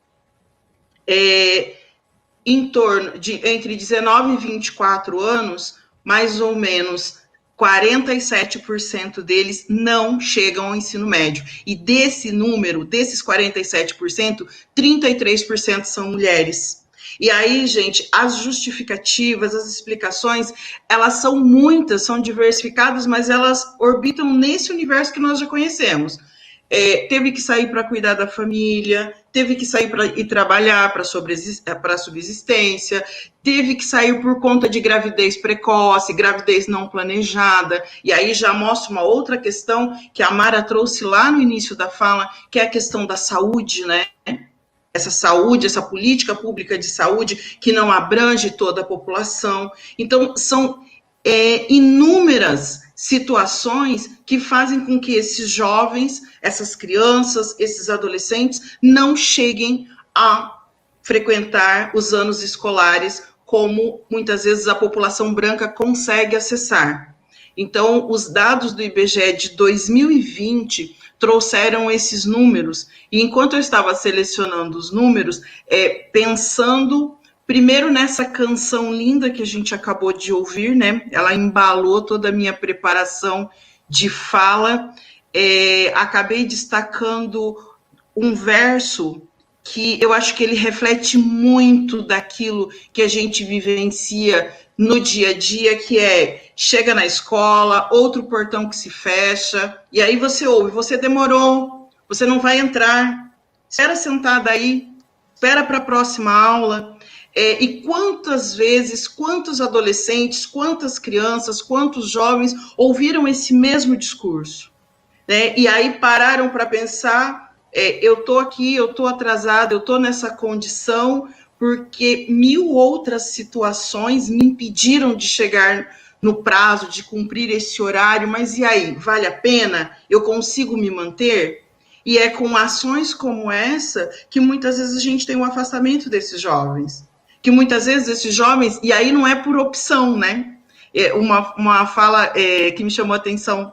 em torno de entre 19 e 24 anos, mais ou menos 47% deles não chegam ao ensino médio. E desse número, desses 47%, 33% são mulheres. E aí, gente, as justificativas, as explicações, elas são muitas, são diversificadas, mas elas orbitam nesse universo que nós já conhecemos. Teve que sair para cuidar da família, teve que sair para ir trabalhar para subsistência, teve que sair por conta de gravidez precoce, gravidez não planejada, e aí já mostra uma outra questão que a Mara trouxe lá no início da fala, que é a questão da saúde, né? Essa saúde, essa política pública de saúde que não abrange toda a população. Então, são inúmeras situações que fazem com que esses jovens, essas crianças, esses adolescentes não cheguem a frequentar os anos escolares como muitas vezes a população branca consegue acessar. Então, os dados do IBGE de 2020 trouxeram esses números, e enquanto eu estava selecionando os números, pensando primeiro nessa canção linda que a gente acabou de ouvir, né? Ela embalou toda a minha preparação de fala. Acabei destacando um verso que eu acho que ele reflete muito daquilo que a gente vivencia no dia a dia, que chega na escola, outro portão que se fecha, e aí você ouve, você demorou, você não vai entrar, espera sentada aí, espera para a próxima aula. E quantas vezes, quantos adolescentes, quantas crianças, quantos jovens ouviram esse mesmo discurso, né? E aí pararam para pensar, eu estou aqui, eu estou atrasada, eu estou nessa condição, porque 1000 outras situações me impediram de chegar no prazo, de cumprir esse horário, mas e aí, vale a pena? Eu consigo me manter? E é com ações como essa que muitas vezes a gente tem um afastamento desses jovens. Que muitas vezes esses jovens, e aí não é por opção, né? Uma fala que me chamou a atenção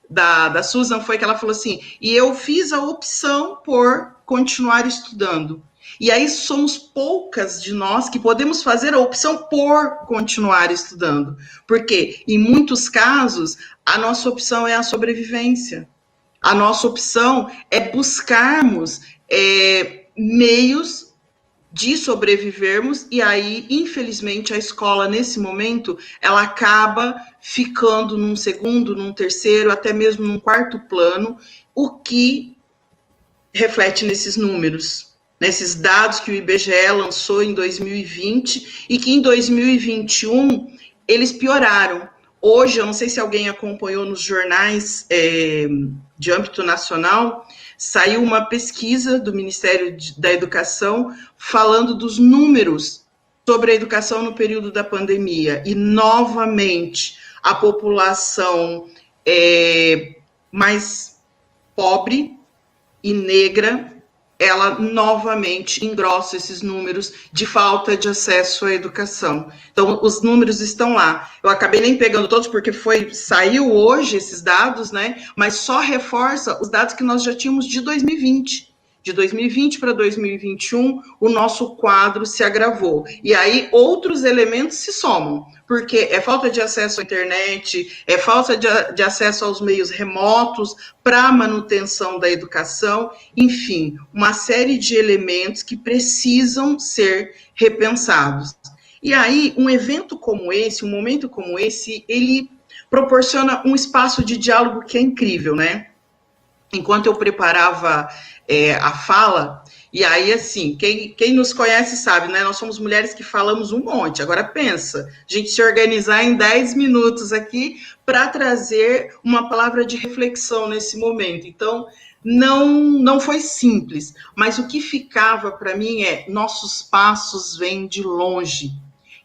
da Susan foi que ela falou assim, e eu fiz a opção por continuar estudando. E aí somos poucas de nós que podemos fazer a opção por continuar estudando. Porque, em muitos casos, a nossa opção é a sobrevivência. A nossa opção é buscarmos meios de sobrevivermos, e aí, infelizmente, a escola, nesse momento, ela acaba ficando num segundo, num terceiro, até mesmo num quarto plano, o que reflete nesses números, nesses dados que o IBGE lançou em 2020 e que em 2021 eles pioraram. Hoje, eu não sei se alguém acompanhou nos jornais de âmbito nacional, saiu uma pesquisa do Ministério da Educação falando dos números sobre a educação no período da pandemia. E, novamente, a população mais pobre e negra ela novamente engrossa esses números de falta de acesso à educação. Então, os números estão lá. Eu acabei nem pegando todos, porque saiu hoje esses dados, né? Mas só reforça os dados que nós já tínhamos de 2020. De 2020 para 2021, o nosso quadro se agravou. E aí, outros elementos se somam, porque é falta de acesso à internet, é falta de acesso aos meios remotos para a manutenção da educação, enfim, uma série de elementos que precisam ser repensados. E aí, um evento como esse, um momento como esse, ele proporciona um espaço de diálogo que é incrível, né? Enquanto eu preparava a fala, e aí, assim, quem nos conhece sabe, né? Nós somos mulheres que falamos um monte. Agora, pensa, a gente se organizar em 10 minutos aqui para trazer uma palavra de reflexão nesse momento. Então, não foi simples, mas o que ficava para mim é: nossos passos vêm de longe,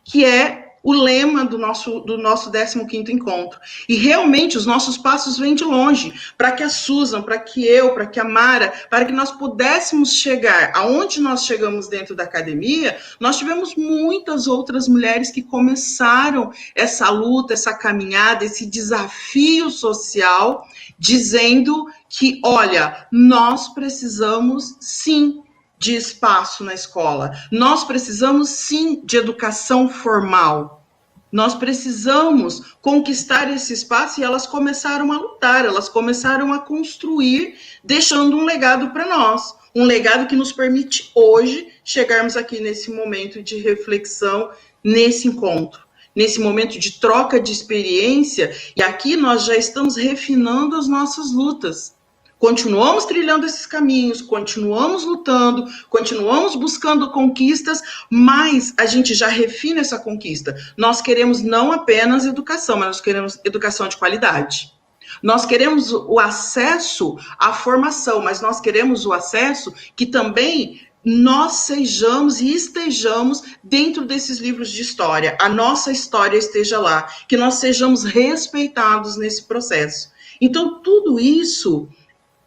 que é o lema do nosso 15º encontro. E realmente os nossos passos vêm de longe, para que a Susan, para que eu, para que a Mara, para que nós pudéssemos chegar aonde nós chegamos dentro da academia, nós tivemos muitas outras mulheres que começaram essa luta, essa caminhada, esse desafio social, dizendo que, olha, nós precisamos sim de espaço na escola. Nós precisamos, sim, de educação formal. Nós precisamos conquistar esse espaço, e elas começaram a lutar, elas começaram a construir, deixando um legado para nós. Um legado que nos permite hoje chegarmos aqui nesse momento de reflexão, nesse encontro, nesse momento de troca de experiência, e aqui nós já estamos refinando as nossas lutas. Continuamos trilhando esses caminhos, continuamos lutando, continuamos buscando conquistas, mas a gente já refina essa conquista. Nós queremos não apenas educação, mas nós queremos educação de qualidade. Nós queremos o acesso à formação, mas nós queremos o acesso que também nós sejamos e estejamos dentro desses livros de história, a nossa história esteja lá, que nós sejamos respeitados nesse processo. Então, tudo isso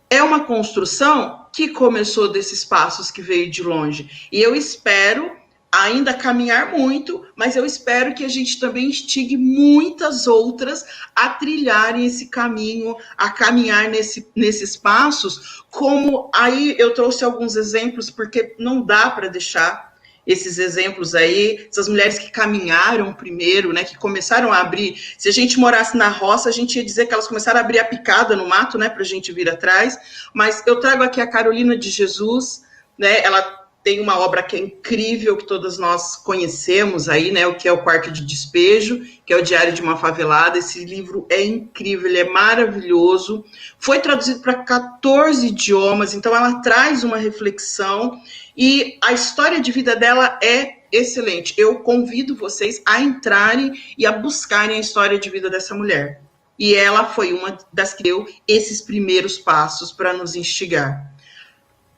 é uma construção que começou desses passos que veio de longe. E eu espero ainda caminhar muito, mas eu espero que a gente também instigue muitas outras a trilharem esse caminho, a caminhar nesses passos, como aí eu trouxe alguns exemplos, porque não dá para deixar esses exemplos aí, essas mulheres que caminharam primeiro, né, que começaram a abrir. Se a gente morasse na roça, a gente ia dizer que elas começaram a abrir a picada no mato, né, para a gente vir atrás. Mas eu trago aqui a Carolina de Jesus, né, ela tem uma obra que é incrível, que todas nós conhecemos aí, né, o que é o Quarto de Despejo, que é o Diário de uma Favelada. Esse livro é incrível, ele é maravilhoso, foi traduzido para 14 idiomas, então ela traz uma reflexão, e a história de vida dela é excelente. Eu convido vocês a entrarem e a buscarem a história de vida dessa mulher. E ela foi uma das que deu esses primeiros passos para nos instigar.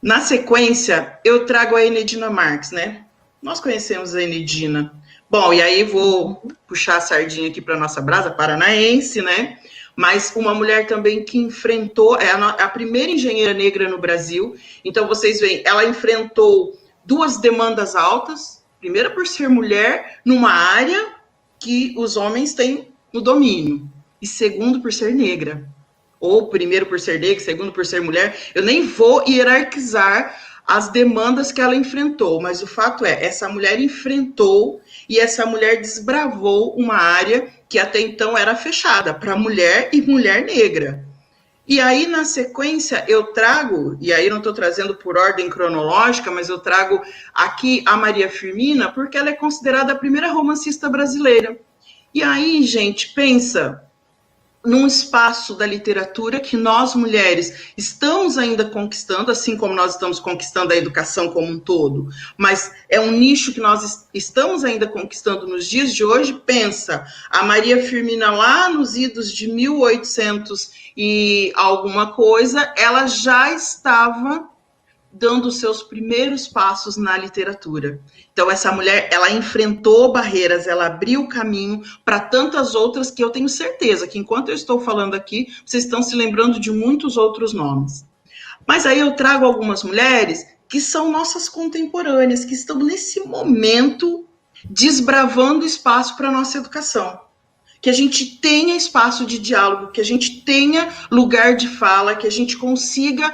Na sequência, eu trago a Enedina Marques, né? Nós conhecemos a Enedina. Bom, e aí vou puxar a sardinha aqui para a nossa brasa paranaense, né? Mas uma mulher também que enfrentou, é a primeira engenheira negra no Brasil. Então, vocês veem, ela enfrentou 2 demandas altas. Primeira, por ser mulher numa área que os homens têm no domínio. E segundo, por ser negra. Ou primeiro por ser negra, segundo por ser mulher. Eu nem vou hierarquizar as demandas que ela enfrentou, mas o fato é, essa mulher enfrentou e essa mulher desbravou uma área que até então era fechada para mulher e mulher negra. E aí, na sequência, eu trago, e aí não estou trazendo por ordem cronológica, mas eu trago aqui a Maria Firmina, porque ela é considerada a primeira romancista brasileira. E aí, gente, pensa num espaço da literatura que nós, mulheres, estamos ainda conquistando, assim como nós estamos conquistando a educação como um todo, mas é um nicho que nós estamos ainda conquistando nos dias de hoje. Pensa, a Maria Firmina lá nos idos de 1800 e alguma coisa, ela já estava dando os seus primeiros passos na literatura. Então, essa mulher, ela enfrentou barreiras, ela abriu o caminho para tantas outras que eu tenho certeza que, enquanto eu estou falando aqui, vocês estão se lembrando de muitos outros nomes. Mas aí eu trago algumas mulheres que são nossas contemporâneas, que estão nesse momento desbravando espaço para a nossa educação. Que a gente tenha espaço de diálogo, que a gente tenha lugar de fala, que a gente consiga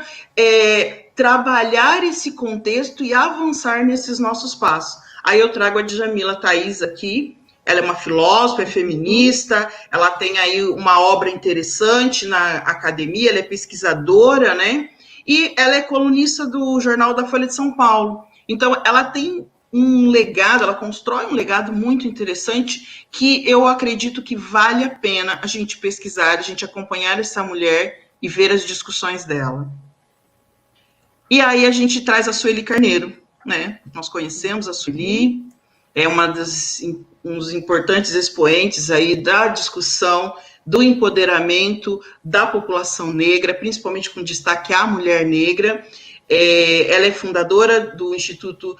trabalhar esse contexto e avançar nesses nossos passos. Aí eu trago a Djamila Thaís aqui, ela é uma filósofa, é feminista, ela tem aí uma obra interessante na academia, ela é pesquisadora, né? E ela é colunista do Jornal da Folha de São Paulo. Então, ela tem um legado, ela constrói um legado muito interessante que eu acredito que vale a pena a gente pesquisar, a gente acompanhar essa mulher e ver as discussões dela. E aí a gente traz a Sueli Carneiro, né? Nós conhecemos a Sueli, é um dos importantes expoentes aí da discussão do empoderamento da população negra, principalmente com destaque à mulher negra. Ela é fundadora do Instituto,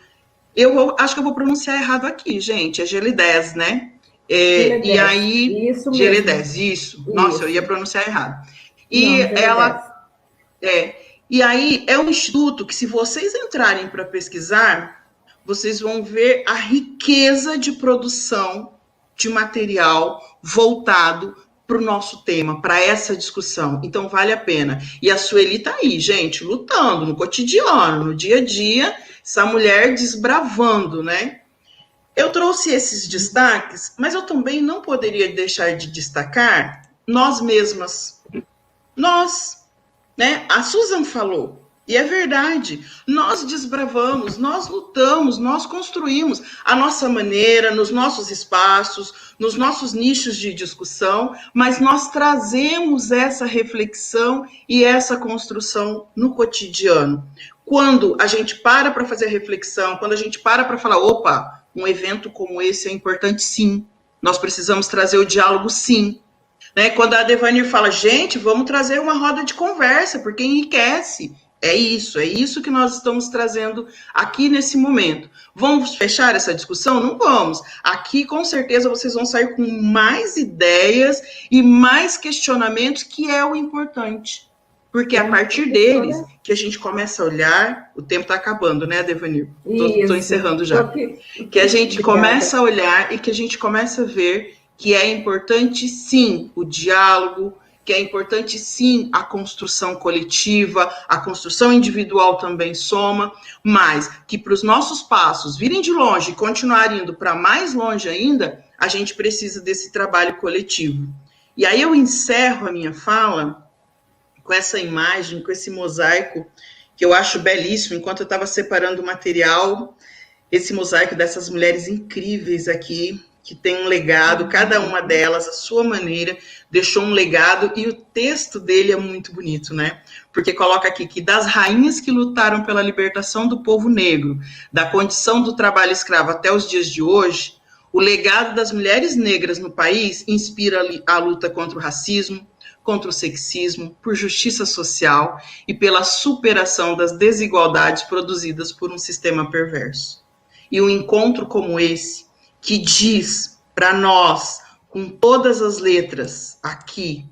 eu acho que eu vou pronunciar errado aqui, gente, é GL10, né? GL10, e aí, isso GL10, isso. Nossa, eu ia pronunciar errado. E não, ela... E aí, é um instituto que, se vocês entrarem para pesquisar, vocês vão ver a riqueza de produção de material voltado para o nosso tema, para essa discussão. Então, vale a pena. E a Sueli está aí, gente, lutando no cotidiano, no dia a dia, essa mulher desbravando, né? Eu trouxe esses destaques, mas eu também não poderia deixar de destacar nós mesmas. Nós, né? A Susan falou, e é verdade, nós desbravamos, nós lutamos, nós construímos a nossa maneira, nos nossos espaços, nos nossos nichos de discussão, mas nós trazemos essa reflexão e essa construção no cotidiano. Quando a gente para fazer a reflexão, quando a gente para falar, opa, um evento como esse é importante, sim, nós precisamos trazer o diálogo, sim. Né? Quando a Devanir fala, gente, vamos trazer uma roda de conversa, porque enriquece. É isso que nós estamos trazendo aqui nesse momento. Vamos fechar essa discussão? Não vamos. Aqui, com certeza, vocês vão sair com mais ideias e mais questionamentos, que é o importante. Porque é a partir deles que a gente começa a olhar... O tempo está acabando, né, Devanir? Estou encerrando já. Que a gente começa a olhar e que a gente começa a ver que é importante, sim, o diálogo, que é importante, sim, a construção coletiva, a construção individual também soma, mas que para os nossos passos virem de longe e continuar indo para mais longe ainda, a gente precisa desse trabalho coletivo. E aí eu encerro a minha fala com essa imagem, com esse mosaico, que eu acho belíssimo. Enquanto eu estava separando o material, esse mosaico dessas mulheres incríveis aqui, que tem um legado, cada uma delas, a sua maneira, deixou um legado, e o texto dele é muito bonito, né? Porque coloca aqui que das rainhas que lutaram pela libertação do povo negro, da condição do trabalho escravo até os dias de hoje, o legado das mulheres negras no país inspira a luta contra o racismo, contra o sexismo, por justiça social e pela superação das desigualdades produzidas por um sistema perverso. E um encontro como esse, que diz para nós, com todas as letras aqui,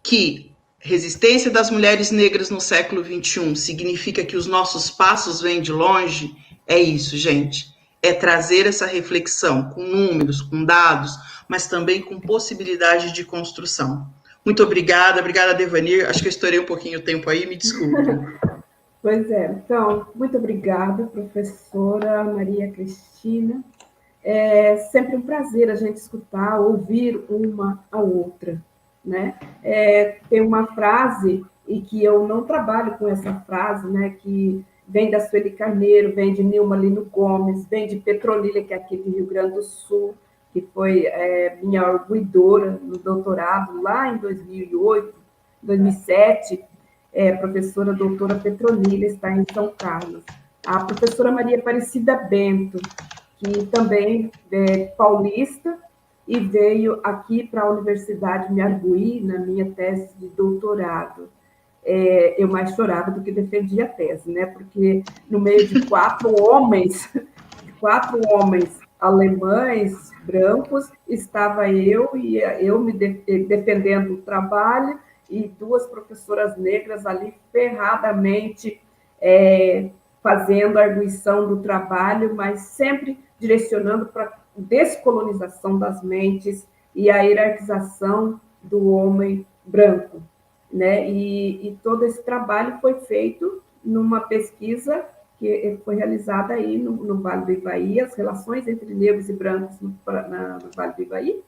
que resistência das mulheres negras no século XXI significa que os nossos passos vêm de longe, é isso, gente. É trazer essa reflexão com números, com dados, mas também com possibilidade de construção. Muito obrigada, Devanir. Acho que eu estourei um pouquinho o tempo aí, me desculpe. Pois é, então, muito obrigada, professora Maria Cristina. É sempre um prazer a gente escutar, ouvir uma a outra, né? Tem uma frase, e que eu não trabalho com essa frase, né, que vem da Sueli Carneiro, vem de Nilma Lino Gomes, vem de Petrolília, que é aqui do Rio Grande do Sul, que foi minha arguidora no doutorado lá em 2008, 2007, professora doutora Petrolília, está em São Carlos. A professora Maria Aparecida Bento, que também é paulista, e veio aqui para a Universidade me arguir na minha tese de doutorado. Eu mais chorava do que defendia a tese, né? Porque no meio de quatro homens alemães, brancos, estava eu, e eu me defendendo o trabalho, e duas professoras negras ali ferradamente fazendo a arguição do trabalho, mas sempre direcionando para a descolonização das mentes e a hierarquização do homem branco, né? E todo esse trabalho foi feito numa pesquisa que foi realizada aí no Vale do Ivaí, as relações entre negros e brancos no Vale do Ivaí,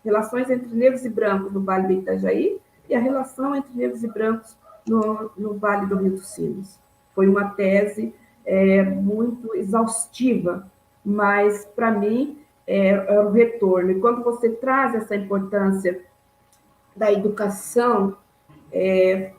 relações entre negros e brancos no Vale do Itajaí e a relação entre negros e brancos no Vale do Rio dos Sinos. Foi uma tese muito exaustiva, mas, para mim, é o retorno. E quando você traz essa importância da educação,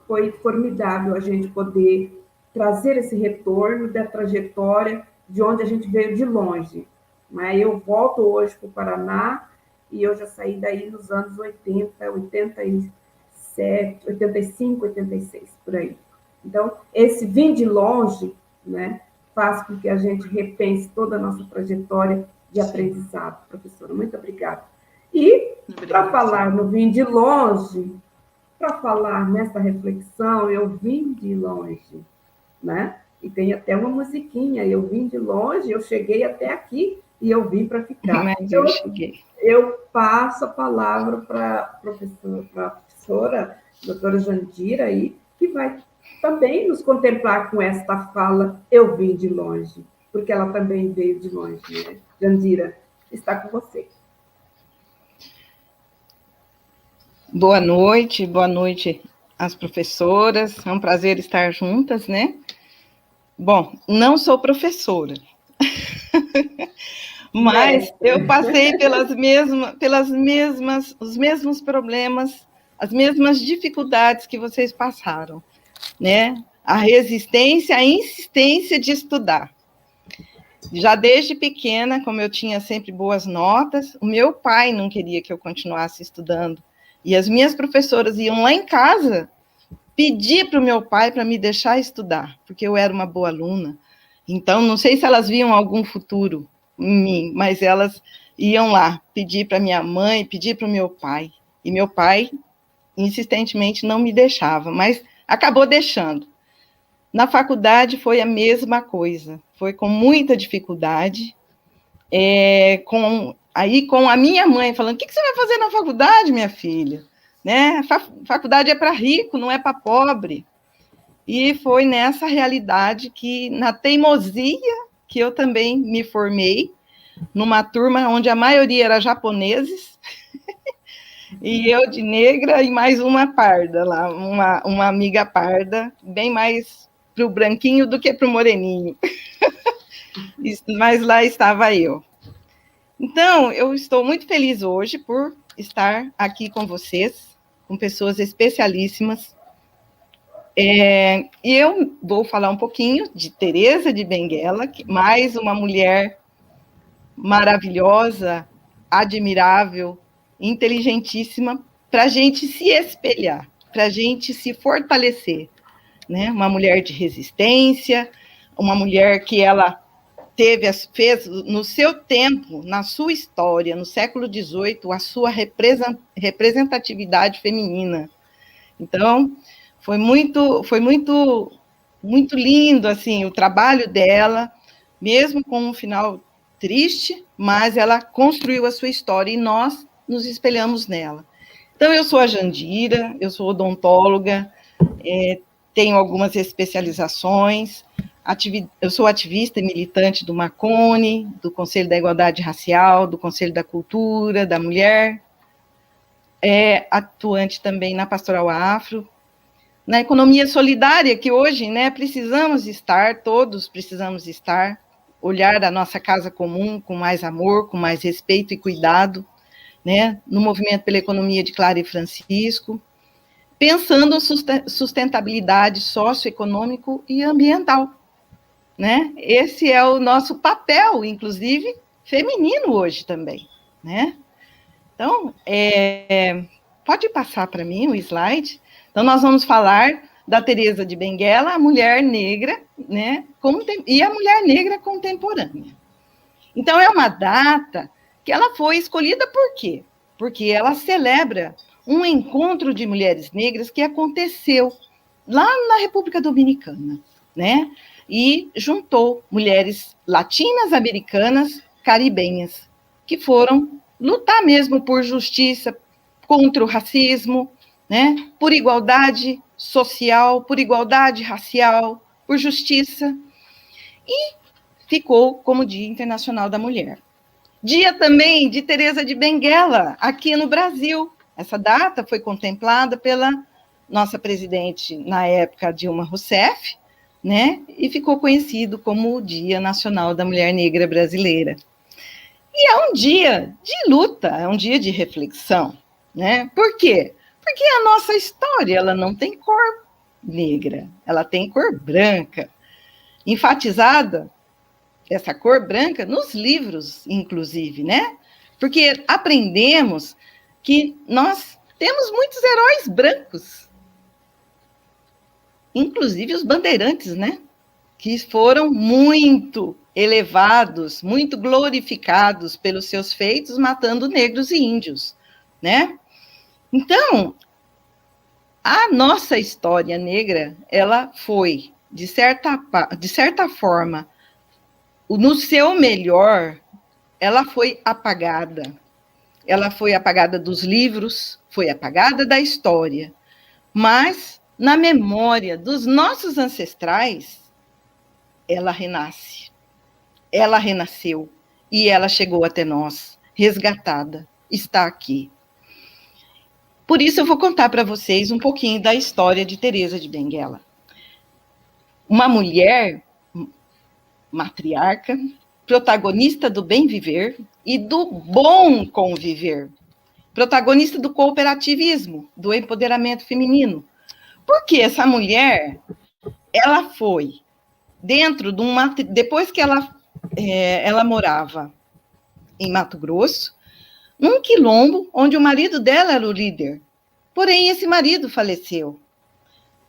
foi formidável a gente poder trazer esse retorno da trajetória de onde a gente veio de longe. Mas eu volto hoje para o Paraná e eu já saí daí nos anos 80, 87, 85, 86, por aí. Então, esse vir de longe, né, faz com que a gente repense toda a nossa trajetória de aprendizado, professora. Muito obrigada. E, para falar no vir de longe, para falar nessa reflexão, eu vim de longe, né? E tem até uma musiquinha, eu vim de longe, eu cheguei até aqui e eu vim para ficar. Mas eu cheguei. Eu passo a palavra para a professora, doutora Jandira, aí, que vai também nos contemplar com esta fala, eu vim de longe, porque ela também veio de longe, né? Jandira, está com você. Boa noite às professoras, é um prazer estar juntas, né? Bom, não sou professora, mas eu passei os mesmos problemas, as mesmas dificuldades que vocês passaram, né? A resistência, a insistência de estudar. Já desde pequena, como eu tinha sempre boas notas, o meu pai não queria que eu continuasse estudando, e as minhas professoras iam lá em casa pedir para o meu pai para me deixar estudar, porque eu era uma boa aluna. Então, não sei se elas viam algum futuro em mim, mas elas iam lá pedir para minha mãe, pedir para o meu pai. E meu pai, insistentemente, não me deixava, mas acabou deixando. Na faculdade foi a mesma coisa, foi com muita dificuldade, com a minha mãe falando, o que você vai fazer na faculdade, minha filha? Né? Faculdade é para rico, não é para pobre. E foi nessa realidade na teimosia, que eu também me formei, numa turma onde a maioria era japoneses, e eu de negra e mais uma parda lá, uma amiga parda, bem mais para o branquinho do que para o moreninho. Mas lá estava eu. Então, eu estou muito feliz hoje por estar aqui com vocês, com pessoas especialíssimas. E eu vou falar um pouquinho de Teresa de Benguela, mais uma mulher maravilhosa, admirável, inteligentíssima, para a gente se espelhar, para a gente se fortalecer, né? Uma mulher de resistência, uma mulher que ela fez no seu tempo, na sua história, no século XVIII, a sua representatividade feminina. Então, foi muito lindo, assim, o trabalho dela, mesmo com um final triste, mas ela construiu a sua história e nós nos espelhamos nela. Então, eu sou a Jandira, eu sou odontóloga, tenho algumas especializações, eu sou ativista e militante do Marconi, do Conselho da Igualdade Racial, do Conselho da Cultura, da Mulher, atuante também na Pastoral Afro, na economia solidária, que hoje, né, todos precisamos estar, olhar a nossa casa comum com mais amor, com mais respeito e cuidado, né, no movimento pela economia de Clara e Francisco, pensando em sustentabilidade socioeconômico e ambiental, né? Esse é o nosso papel, inclusive, feminino hoje também, né? Então, pode passar para mim o slide. Então, nós vamos falar da Teresa de Benguela, a mulher negra, né? E a mulher negra contemporânea. Então, é uma data que ela foi escolhida por quê? Porque ela celebra um encontro de mulheres negras que aconteceu lá na República Dominicana, né? e juntou mulheres latinas, americanas, caribenhas, que foram lutar mesmo por justiça, contra o racismo, né? Por igualdade social, por igualdade racial, por justiça. E ficou como Dia Internacional da Mulher. Dia também de Teresa de Benguela, aqui no Brasil. Essa data foi contemplada pela nossa presidente, na época, Dilma Rousseff, né? E ficou conhecido como o Dia Nacional da Mulher Negra Brasileira. E é um dia de luta, é um dia de reflexão, né? Por quê? Porque a nossa história, ela não tem cor negra, ela tem cor branca, enfatizada essa cor branca nos livros, inclusive, né? Porque aprendemos que nós temos muitos heróis brancos, inclusive os bandeirantes, né? Que foram muito elevados, muito glorificados pelos seus feitos, matando negros e índios, né? Então, a nossa história negra, ela foi, de certa forma, no seu melhor, ela foi apagada. Ela foi apagada dos livros, foi apagada da história. Mas, na memória dos nossos ancestrais, ela renasce. Ela renasceu. E ela chegou até nós, resgatada. Está aqui. Por isso, eu vou contar para vocês um pouquinho da história de Teresa de Benguela. Uma mulher matriarca, protagonista do bem viver e do bom conviver, protagonista do cooperativismo, do empoderamento feminino. Porque essa mulher, ela foi dentro de uma... Depois que ela morava em Mato Grosso, num quilombo onde o marido dela era o líder. Porém, esse marido faleceu,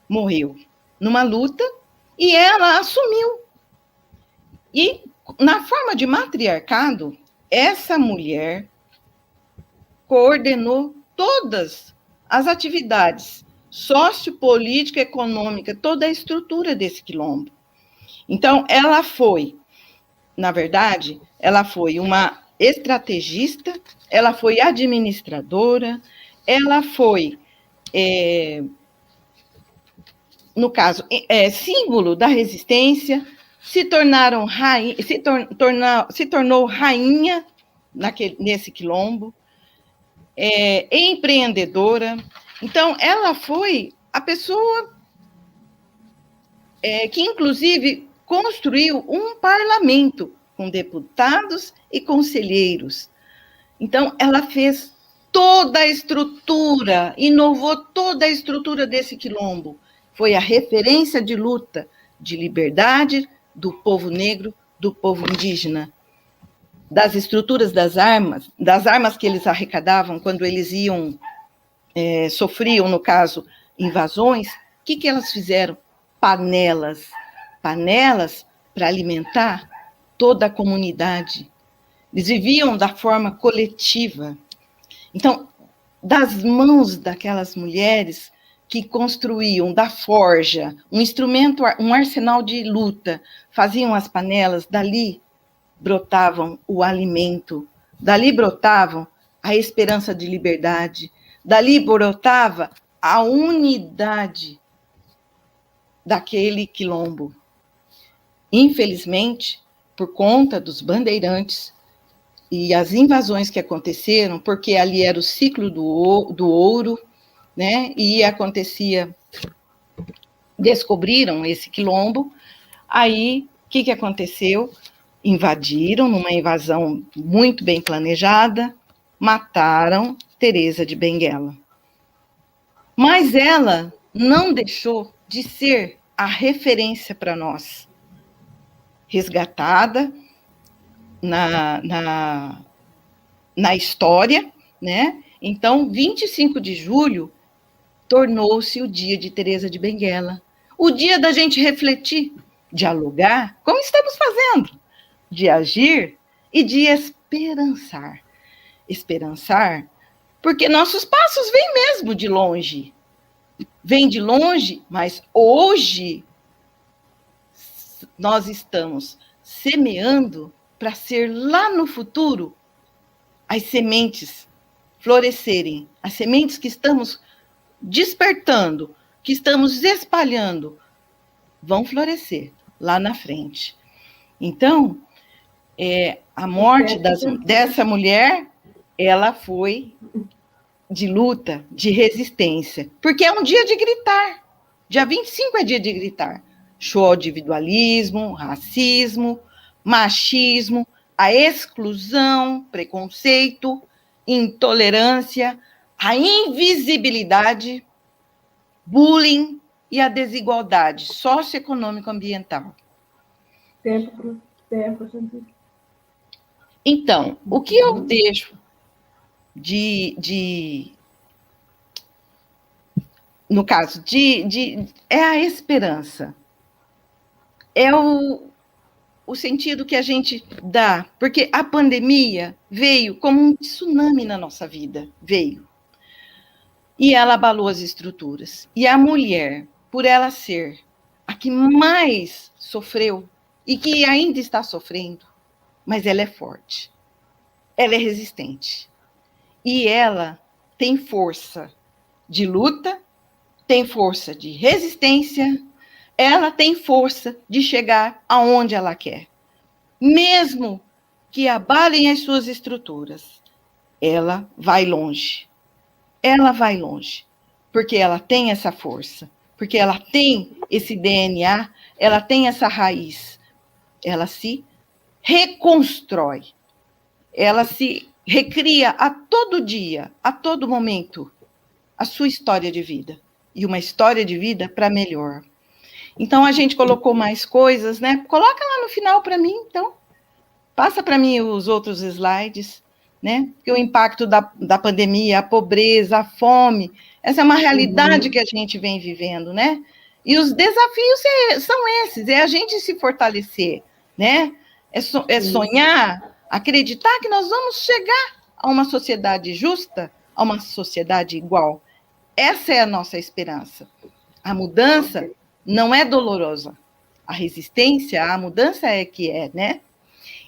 morreu numa luta, e ela assumiu. E, na forma de matriarcado, essa mulher coordenou todas as atividades sociopolítica, econômica, toda a estrutura desse quilombo. Então, ela foi, na verdade, ela foi uma estrategista, ela foi administradora, ela foi, no caso, símbolo da resistência, se tornou rainha nesse quilombo, empreendedora. Então, ela foi a pessoa que, inclusive, construiu um parlamento com deputados e conselheiros. Então, ela fez toda a estrutura, inovou toda a estrutura desse quilombo. Foi a referência de luta, de liberdade do povo negro, do povo indígena, das estruturas das armas que eles arrecadavam quando eles sofriam, no caso, invasões. O que elas fizeram? Panelas para alimentar toda a comunidade. Eles viviam da forma coletiva. Então, das mãos daquelas mulheres que construíam da forja um instrumento, um arsenal de luta, faziam as panelas, dali brotavam o alimento, dali brotavam a esperança de liberdade, dali brotava a unidade daquele quilombo. Infelizmente, por conta dos bandeirantes e as invasões que aconteceram, porque ali era o ciclo do ouro, né? E acontecia, descobriram esse quilombo, aí o que aconteceu? Invadiram, numa invasão muito bem planejada, mataram Teresa de Benguela. Mas ela não deixou de ser a referência para nós, resgatada na história, né? Então, 25 de julho tornou-se o dia de Teresa de Benguela, o dia da gente refletir, dialogar, como estamos fazendo, de agir e de esperançar. Esperançar, porque nossos passos vêm mesmo de longe. Vêm de longe, mas hoje nós estamos semeando para ser lá no futuro as sementes florescerem, as sementes que estamos despertando, que estamos espalhando, vão florescer lá na frente. Então, a morte dessa mulher, ela foi de luta, de resistência, porque é um dia de gritar. Dia 25 é dia de gritar. Show individualismo, racismo, machismo, a exclusão, preconceito, intolerância, a invisibilidade, bullying e a desigualdade socioeconômico-ambiental. Tempo, gente. Então, o que eu deixo no caso, é a esperança. É o sentido que a gente dá, porque a pandemia veio como um tsunami na nossa vida, veio. E ela abalou as estruturas. E a mulher, por ela ser a que mais sofreu, e que ainda está sofrendo, mas ela é forte, ela é resistente. E ela tem força de luta, tem força de resistência, ela tem força de chegar aonde ela quer. Mesmo que abalem as suas estruturas, ela vai longe. Ela vai longe, porque ela tem essa força, porque ela tem esse DNA, ela tem essa raiz. Ela se reconstrói, ela se recria a todo dia, a todo momento, a sua história de vida. E uma história de vida para melhor. Então, a gente colocou mais coisas, né? Coloca lá no final para mim, então. Passa para mim os outros slides, né? Porque o impacto da pandemia, a pobreza, a fome, essa é uma realidade que a gente vem vivendo, né? E os desafios são esses, é a gente se fortalecer, né? É sonhar, acreditar que nós vamos chegar a uma sociedade justa, a uma sociedade igual. Essa é a nossa esperança. A mudança não é dolorosa. A resistência, a mudança é que é, né?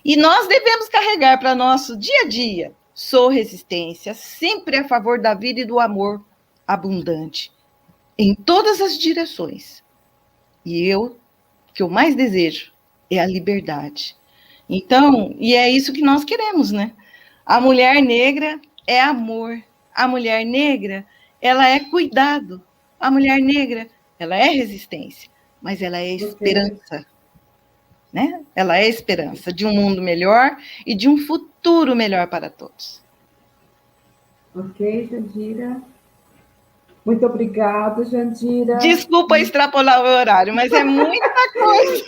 E nós devemos carregar para nosso dia a dia. Sou resistência, sempre a favor da vida e do amor abundante, em todas as direções. E o que eu mais desejo é a liberdade. Então, e é isso que nós queremos, né? A mulher negra é amor. A mulher negra, ela é cuidado. A mulher negra, ela é resistência, mas ela é esperança. Né? Ela é esperança de um mundo melhor e de um futuro melhor para todos. Ok, Jandira. Muito obrigada, Jandira. Desculpa extrapolar o horário, mas é muita coisa.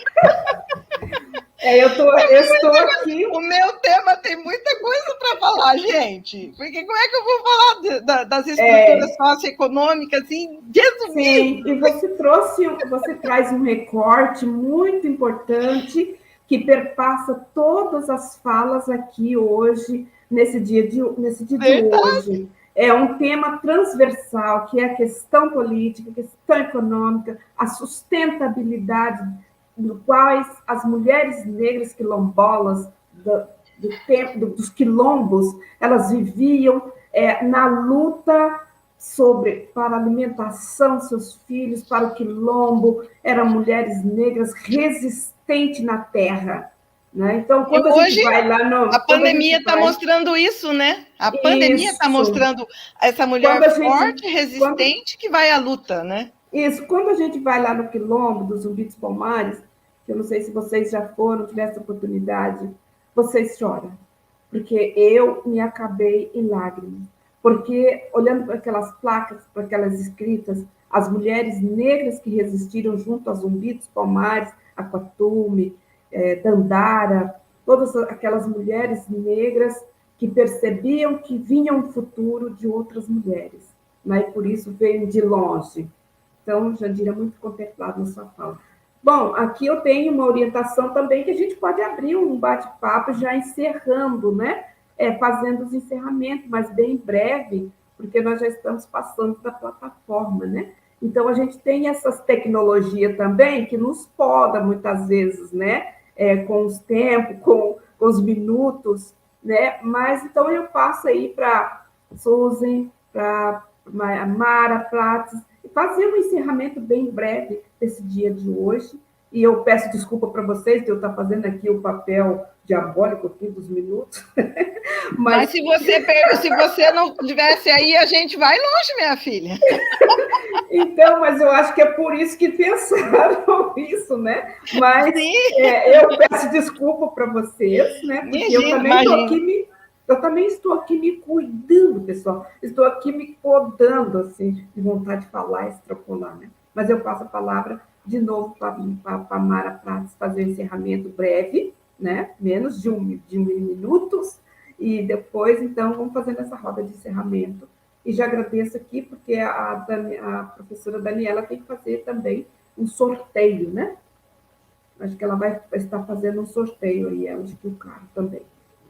Eu estou aqui. O meu tema tem muita coisa para falar, gente. Porque como é que eu vou falar das estruturas socioeconômicas, assim, resumindo? Sim, e você traz um recorte muito importante que perpassa todas as falas aqui hoje, nesse dia de hoje. É um tema transversal, que é a questão política, a questão econômica, a sustentabilidade, no quais as mulheres negras quilombolas dos quilombos, elas viviam na luta para a alimentação dos seus filhos, para o quilombo, eram mulheres negras resistentes na terra. Né? Então, quando a gente vai lá a pandemia está mostrando isso, né? A pandemia está mostrando essa mulher forte, resistente, que vai à luta, né? Isso, quando a gente vai lá no quilombo dos Zumbi dos Palmares, que eu não sei se vocês já foram, tiveram essa oportunidade, vocês choram, porque eu me acabei em lágrimas, porque olhando para aquelas placas, para aquelas escritas, as mulheres negras que resistiram junto a Zumbi dos Palmares, Aquatume, Dandara, todas aquelas mulheres negras que percebiam que vinha um futuro de outras mulheres, né? E por isso veio de longe. Então, Jandira, muito contemplado na sua fala. Bom, aqui eu tenho uma orientação também que a gente pode abrir um bate-papo já encerrando, né? Fazendo os encerramentos, mas bem breve, porque nós já estamos passando da plataforma, né? Então, a gente tem essas tecnologias também que nos poda muitas vezes, né? Com os tempos, com os minutos, né? Mas, então, eu passo aí para Suzy, para Mara Prates, e fazer um encerramento bem breve desse dia de hoje. E eu peço desculpa para vocês, que eu estou fazendo aqui o papel diabólico aqui dos minutos. Mas se você não estivesse aí, a gente vai longe, minha filha. Então, mas eu acho que é por isso que pensaram isso, né? Mas eu peço desculpa para vocês, né? Porque eu também estou aqui me cuidando, pessoal. Estou aqui me podando, assim, de vontade de falar e extrapolar, né? Mas eu passo a palavra de novo para a Mara Prates fazer o encerramento breve, né? Menos de um minutos. E depois, então, vamos fazendo essa roda de encerramento. E já agradeço aqui, porque a professora Daniela tem que fazer também um sorteio, né? Acho que ela vai estar fazendo um sorteio aí, ela de o carro também.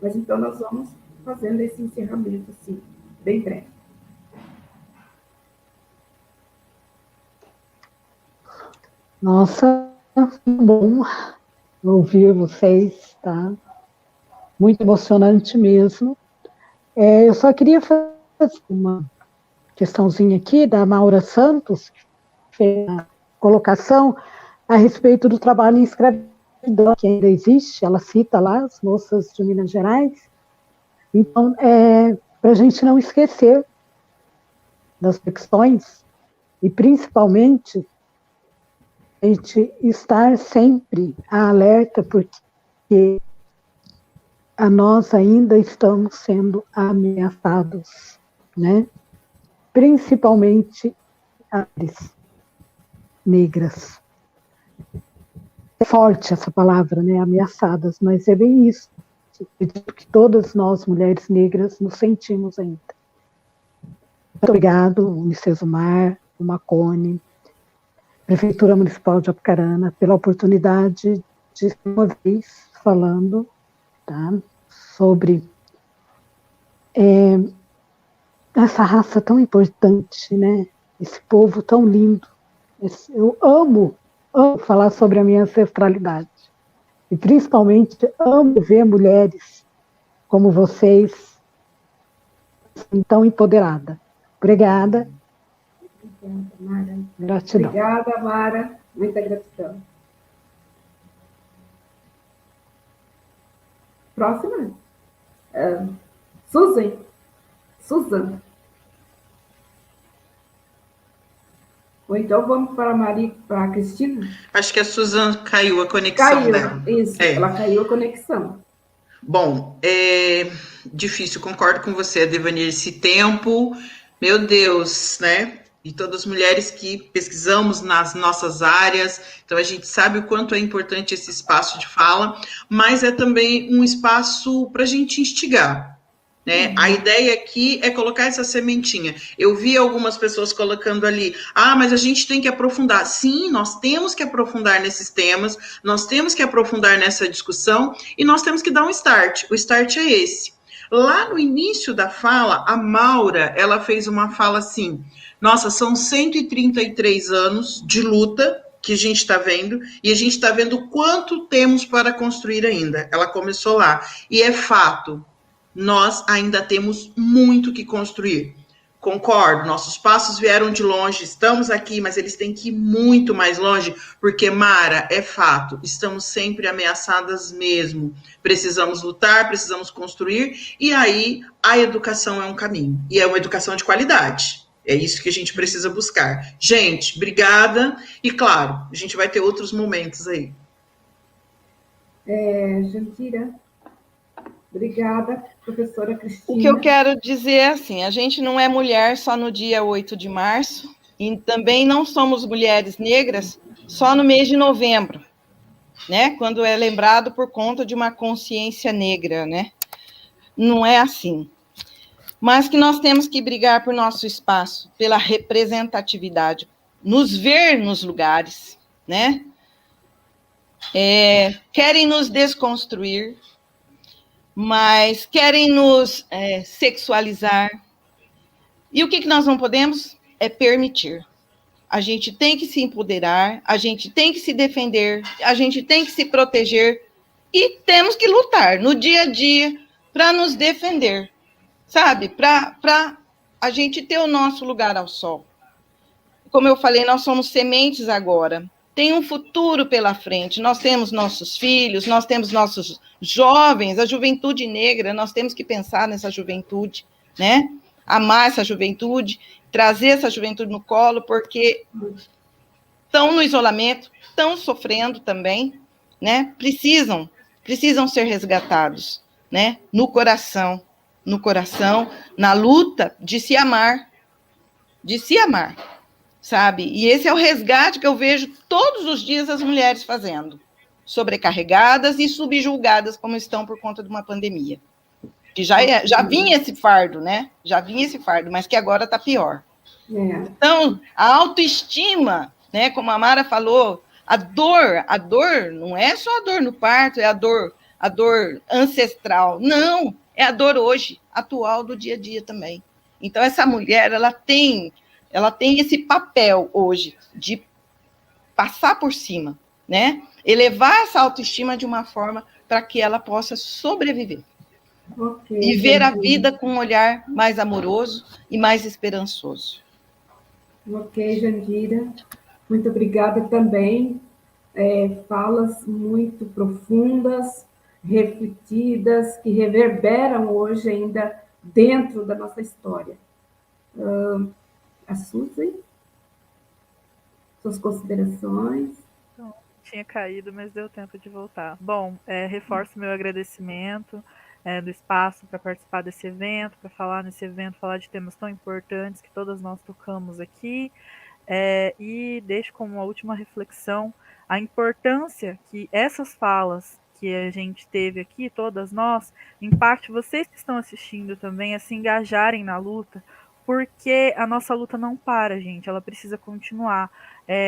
Mas então nós vamos fazendo esse encerramento, assim, bem breve. Nossa, bom ouvir vocês, tá? Muito emocionante mesmo. Eu só queria fazer uma questãozinha aqui da Maura Santos, que fez a colocação a respeito do trabalho em escravidão, que ainda existe, ela cita lá as moças de Minas Gerais. Então, para a gente não esquecer das questões, e principalmente a gente estar sempre alerta, porque nós ainda estamos sendo ameaçados, né? Principalmente as negras. É forte essa palavra, né? Ameaçadas, mas é bem isso. Que todas nós, mulheres negras, nos sentimos ainda. Muito obrigado, Unicesumar, o Macone, Prefeitura Municipal de Apucarana, pela oportunidade de, uma vez, falando, tá, sobre essa raça tão importante, né? Esse povo tão lindo. Eu amo falar sobre a minha ancestralidade. E, principalmente, amo ver mulheres como vocês assim, tão empoderadas. Obrigada. Obrigada, Mara. Gratidão. Obrigada, Mara. Muita gratidão. Próxima. Susan. Ou então vamos para a Cristina? Acho que a Susan caiu a conexão dela. Isso, ela caiu a conexão. Bom, é difícil, concordo com você, Devanir, esse tempo, meu Deus, né? E todas as mulheres que pesquisamos nas nossas áreas, então a gente sabe o quanto é importante esse espaço de fala, mas é também um espaço para a gente instigar, né? A ideia aqui é colocar essa sementinha. Eu vi algumas pessoas colocando ali, mas a gente tem que aprofundar. Sim, nós temos que aprofundar nesses temas, nós temos que aprofundar nessa discussão e nós temos que dar um start. O start é esse. Lá no início da fala, a Maura, ela fez uma fala assim, nossa, são 133 anos de luta que a gente está vendo, e a gente está vendo quanto temos para construir ainda. Ela começou lá. E é fato, nós ainda temos muito que construir. Concordo, nossos passos vieram de longe, estamos aqui, mas eles têm que ir muito mais longe, porque, Mara, é fato, estamos sempre ameaçadas mesmo. Precisamos lutar, precisamos construir, e aí a educação é um caminho, e é uma educação de qualidade. É isso que a gente precisa buscar. Gente, obrigada, e claro, a gente vai ter outros momentos aí. Jandira. Obrigada, professora Cristina. O que eu quero dizer é assim, a gente não é mulher só no dia 8 de março, e também não somos mulheres negras só no mês de novembro, né? Quando é lembrado por conta de uma consciência negra, né? Não é assim. Mas que nós temos que brigar por nosso espaço, pela representatividade, nos ver nos lugares, né? Querem nos desconstruir, mas querem nos sexualizar. E o que nós não podemos? É permitir. a gente tem que se empoderar, a gente tem que se defender, a gente tem que se proteger e temos que lutar no dia a dia para nos defender, sabe? Para a gente ter o nosso lugar ao sol. Como eu falei, nós somos sementes agora. Tem um futuro pela frente. Nós temos nossos filhos, nós temos nossos jovens, a juventude negra, nós temos que pensar nessa juventude, né? Amar essa juventude, trazer essa juventude no colo, porque estão no isolamento, estão sofrendo também, né? Precisam ser resgatados, né? No coração, na luta de se amar, sabe? E esse é o resgate que eu vejo todos os dias as mulheres fazendo, sobrecarregadas e subjugadas como estão por conta de uma pandemia. Que já vinha esse fardo, né? Já vinha esse fardo, mas que agora está pior. Então, a autoestima, né? Como a Mara falou, a dor não é só a dor no parto, é a dor ancestral. Não, é a dor hoje, atual do dia a dia também. Então, essa mulher, ela tem esse papel hoje de passar por cima, né? Elevar essa autoestima de uma forma para que ela possa sobreviver. E ver a vida com um olhar mais amoroso e mais esperançoso. Ok, Jandira. Muito obrigada também. Falas muito profundas, refletidas, que reverberam hoje ainda dentro da nossa história. A Suzy? Suas considerações? Tinha caído, mas deu tempo de voltar. Bom, reforço meu agradecimento do espaço para participar desse evento, para falar nesse evento, falar de temas tão importantes que todas nós tocamos aqui, e deixo como uma última reflexão a importância que essas falas que a gente teve aqui, todas nós, impacte vocês que estão assistindo também a se engajarem na luta, porque a nossa luta não para, gente, ela precisa continuar.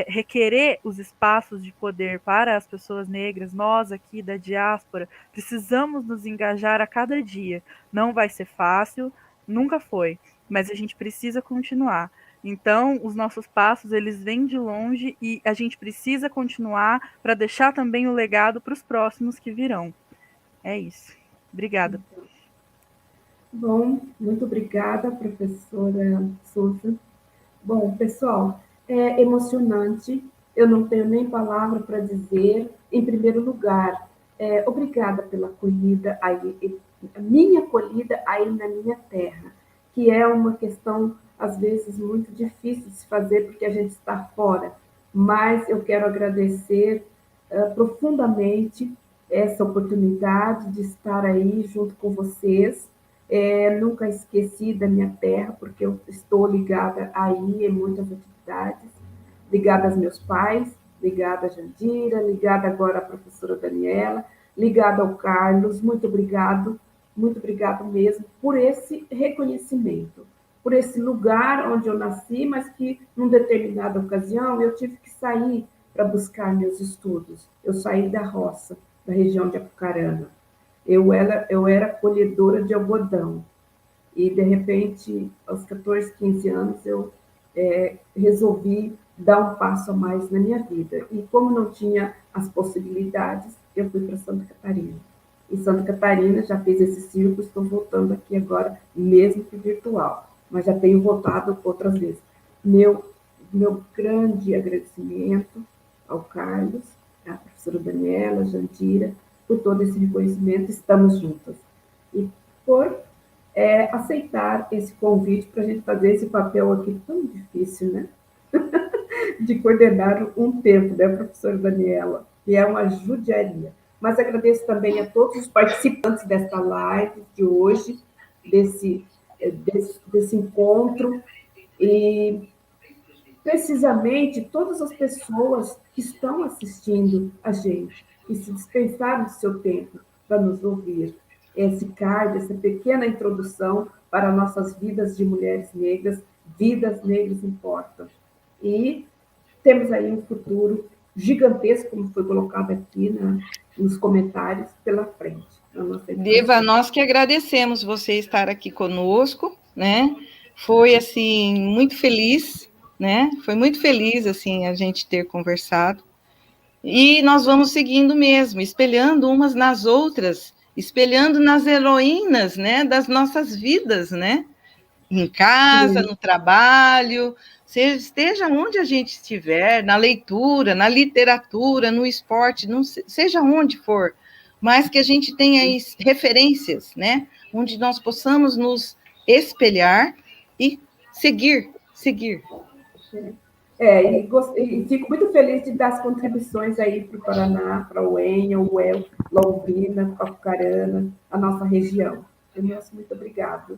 Requerer os espaços de poder para as pessoas negras, nós aqui da diáspora, precisamos nos engajar a cada dia. Não vai ser fácil, nunca foi, mas a gente precisa continuar. Então, os nossos passos, eles vêm de longe e a gente precisa continuar para deixar também o legado para os próximos que virão. É isso. Obrigada. Bom, muito obrigada, professora Souza. Bom, pessoal, é emocionante, eu não tenho nem palavra para dizer. Em primeiro lugar, obrigada pela acolhida, a minha acolhida aí na minha terra, que é uma questão, às vezes, muito difícil de se fazer, porque a gente está fora, mas eu quero agradecer profundamente essa oportunidade de estar aí junto com vocês. Nunca esqueci da minha terra, porque eu estou ligada aí em muitas atividades, ligada aos meus pais, ligada a Jandira, ligada agora à professora Daniela, ligada ao Carlos. Muito obrigado mesmo por esse reconhecimento, por esse lugar onde eu nasci, mas que, numa determinada ocasião, eu tive que sair para buscar meus estudos. Eu saí da roça, da região de Apucarana. Eu era colhedora de algodão. E, de repente, aos 14, 15 anos, eu resolvi dar um passo a mais na minha vida. E, como não tinha as possibilidades, eu fui para Santa Catarina. Em Santa Catarina, já fiz esse círculo, estou voltando aqui agora, mesmo que virtual. Mas já tenho voltado outras vezes. Meu grande agradecimento ao Carlos, à professora Daniela, à Jandira, por todo esse reconhecimento, estamos juntas. E por aceitar esse convite para a gente fazer esse papel aqui tão difícil, né? De coordenar um tempo, né, professora Daniela? Que é uma judiaria. Mas agradeço também a todos os participantes desta live de hoje, desse encontro, e precisamente todas as pessoas que estão assistindo a gente, que se dispensaram do seu tempo para nos ouvir. Esse card, essa pequena introdução para nossas vidas de mulheres negras, vidas negras importam. E temos aí um futuro gigantesco, como foi colocado aqui nos comentários, pela frente. Deva, nós que agradecemos você estar aqui conosco, né? Foi, assim, muito feliz né? Foi muito feliz, assim, a gente ter conversado. E nós vamos seguindo mesmo, espelhando umas nas outras, espelhando nas heroínas, né, das nossas vidas, né? Em casa, no trabalho, esteja onde a gente estiver, na leitura, na literatura, no esporte, seja onde for, mas que a gente tenha referências, né? Onde nós possamos nos espelhar e seguir. E fico muito feliz de dar as contribuições aí para o Paraná, para o Enha, o El, Londrina, Apucarana, a nossa região. Muito obrigado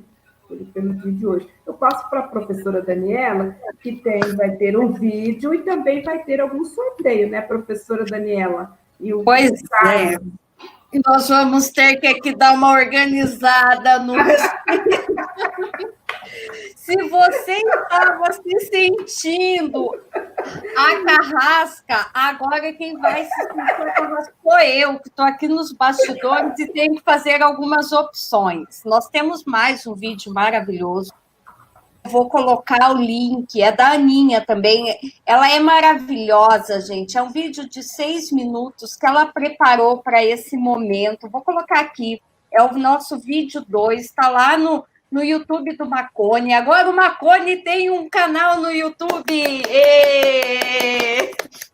pelo dia de hoje. Eu passo para a professora Daniela, que vai ter um vídeo e também vai ter algum sorteio, né, professora Daniela? Pois é. Nós vamos ter que dar uma organizada no... Se você estava se sentindo a carrasca, agora quem vai se sentir a carrasca sou eu, que estou aqui nos bastidores e tenho que fazer algumas opções. Nós temos mais um vídeo maravilhoso. Vou colocar o link, é da Aninha também. Ela é maravilhosa, gente. É um vídeo de 6 minutos que ela preparou para esse momento. Vou colocar aqui. É o nosso vídeo 2, está lá no YouTube do Marconi. Agora o Marconi tem um canal no YouTube.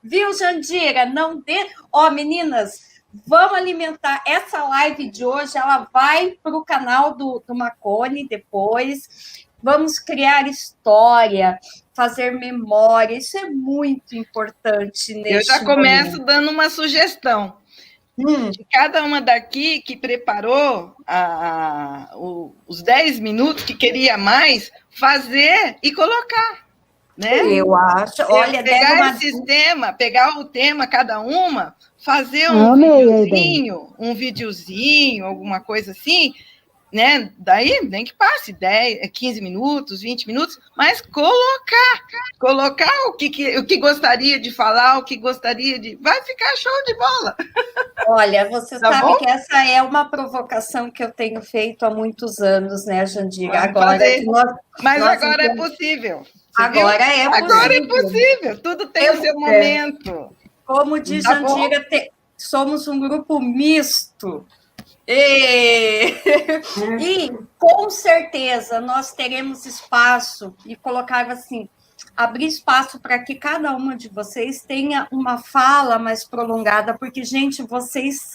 Viu, Jandira? Não dê... meninas, vamos alimentar. Essa live de hoje, ela vai para o canal do Marconi depois. Vamos criar história, fazer memória. Isso é muito importante. Eu já começo dando uma sugestão. De cada uma daqui que preparou os 10 minutos, que queria mais, fazer e colocar. Né? Eu acho. Olha, pegar o tema, cada uma, fazer um videozinho, alguma coisa assim, né? Daí, nem que passe 10, 15 minutos, 20 minutos, mas colocar o que gostaria de falar, o que gostaria de... Vai ficar show de bola! Olha, você sabe que essa é uma provocação que eu tenho feito há muitos anos, né, Jandira? Mas agora é possível. Agora é possível. Tudo tem o seu momento. Como diz Jandira, somos um grupo misto. E com certeza nós teremos espaço, e colocar assim, abrir espaço para que cada uma de vocês tenha uma fala mais prolongada, porque, gente, vocês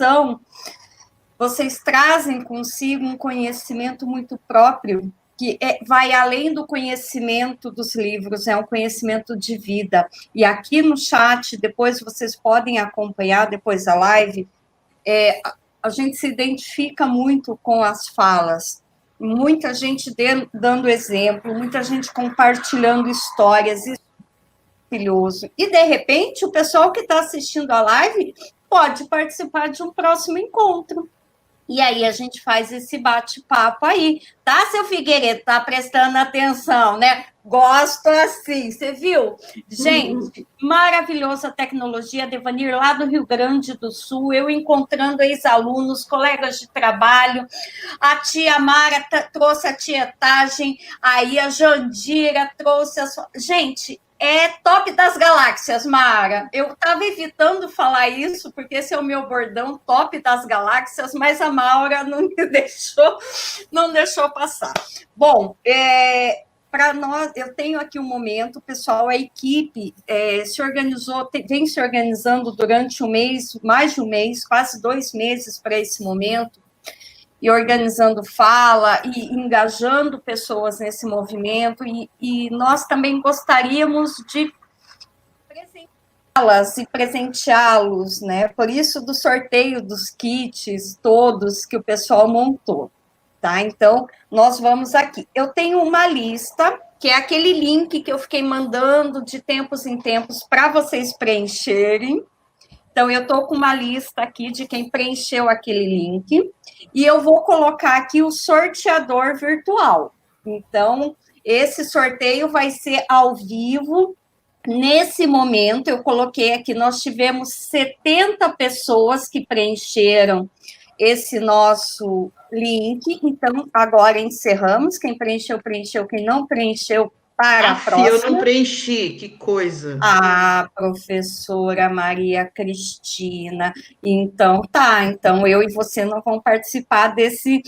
trazem consigo um conhecimento muito próprio, que vai além do conhecimento dos livros, é um conhecimento de vida. E aqui no chat, depois vocês podem acompanhar, depois da live, a gente se identifica muito com as falas, muita gente dando exemplo, muita gente compartilhando histórias, isso é maravilhoso. E, de repente, o pessoal que está assistindo a live pode participar de um próximo encontro. E aí a gente faz esse bate-papo aí. Tá, seu Figueiredo? Tá prestando atenção, né? Gosto assim, você viu? Gente, maravilhosa tecnologia, Devanir, lá do Rio Grande do Sul, eu encontrando ex-alunos, colegas de trabalho, a tia Mara trouxe a tietagem, aí a Jandira trouxe a sua... Gente, é top das galáxias, Mara. Eu estava evitando falar isso, porque esse é o meu bordão, top das galáxias, mas a Maura não deixou passar. Bom, para nós, eu tenho aqui um momento, pessoal, a equipe se organizou, vem se organizando durante um mês, mais de um mês, quase 2 meses para esse momento, e organizando fala, e engajando pessoas nesse movimento, e nós também gostaríamos de presenteá-las e presenteá-los, né? Por isso do sorteio dos kits todos que o pessoal montou, tá? Então, nós vamos aqui. Eu tenho uma lista, que é aquele link que eu fiquei mandando de tempos em tempos para vocês preencherem. Então, eu estou com uma lista aqui de quem preencheu aquele link, e eu vou colocar aqui o sorteador virtual. Então, esse sorteio vai ser ao vivo. Nesse momento, eu coloquei aqui, nós tivemos 70 pessoas que preencheram esse nosso link. Então, agora encerramos. Quem preencheu, preencheu. Quem não preencheu, para a próxima. Eu não preenchi, que coisa. Ah, professora Maria Cristina. Então, tá. Então, eu e você não vão participar desse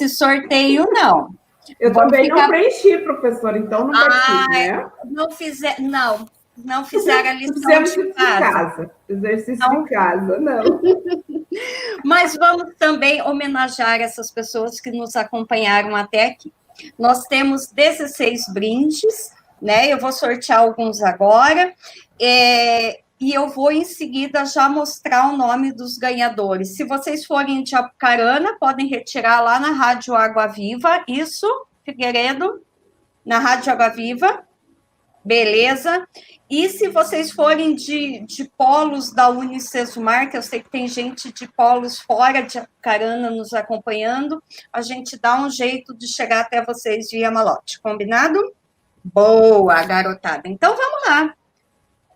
sorteio, não. Eu Vamos também ficar... não preenchi, professora, então não participo, né? Não fizeram a lição de casa. Exercício de casa, não. Mas vamos também homenagear essas pessoas que nos acompanharam até aqui. Nós temos 16 brindes, né? Eu vou sortear alguns agora, e eu vou em seguida já mostrar o nome dos ganhadores. Se vocês forem de Apucarana, podem retirar lá na Rádio Água Viva, isso, Figueiredo, na Rádio Água Viva, beleza? E se vocês forem de polos da Unicesumar, que eu sei que tem gente de polos fora de Apucarana nos acompanhando, a gente dá um jeito de chegar até vocês via malote, combinado? Boa, garotada. Então, vamos lá.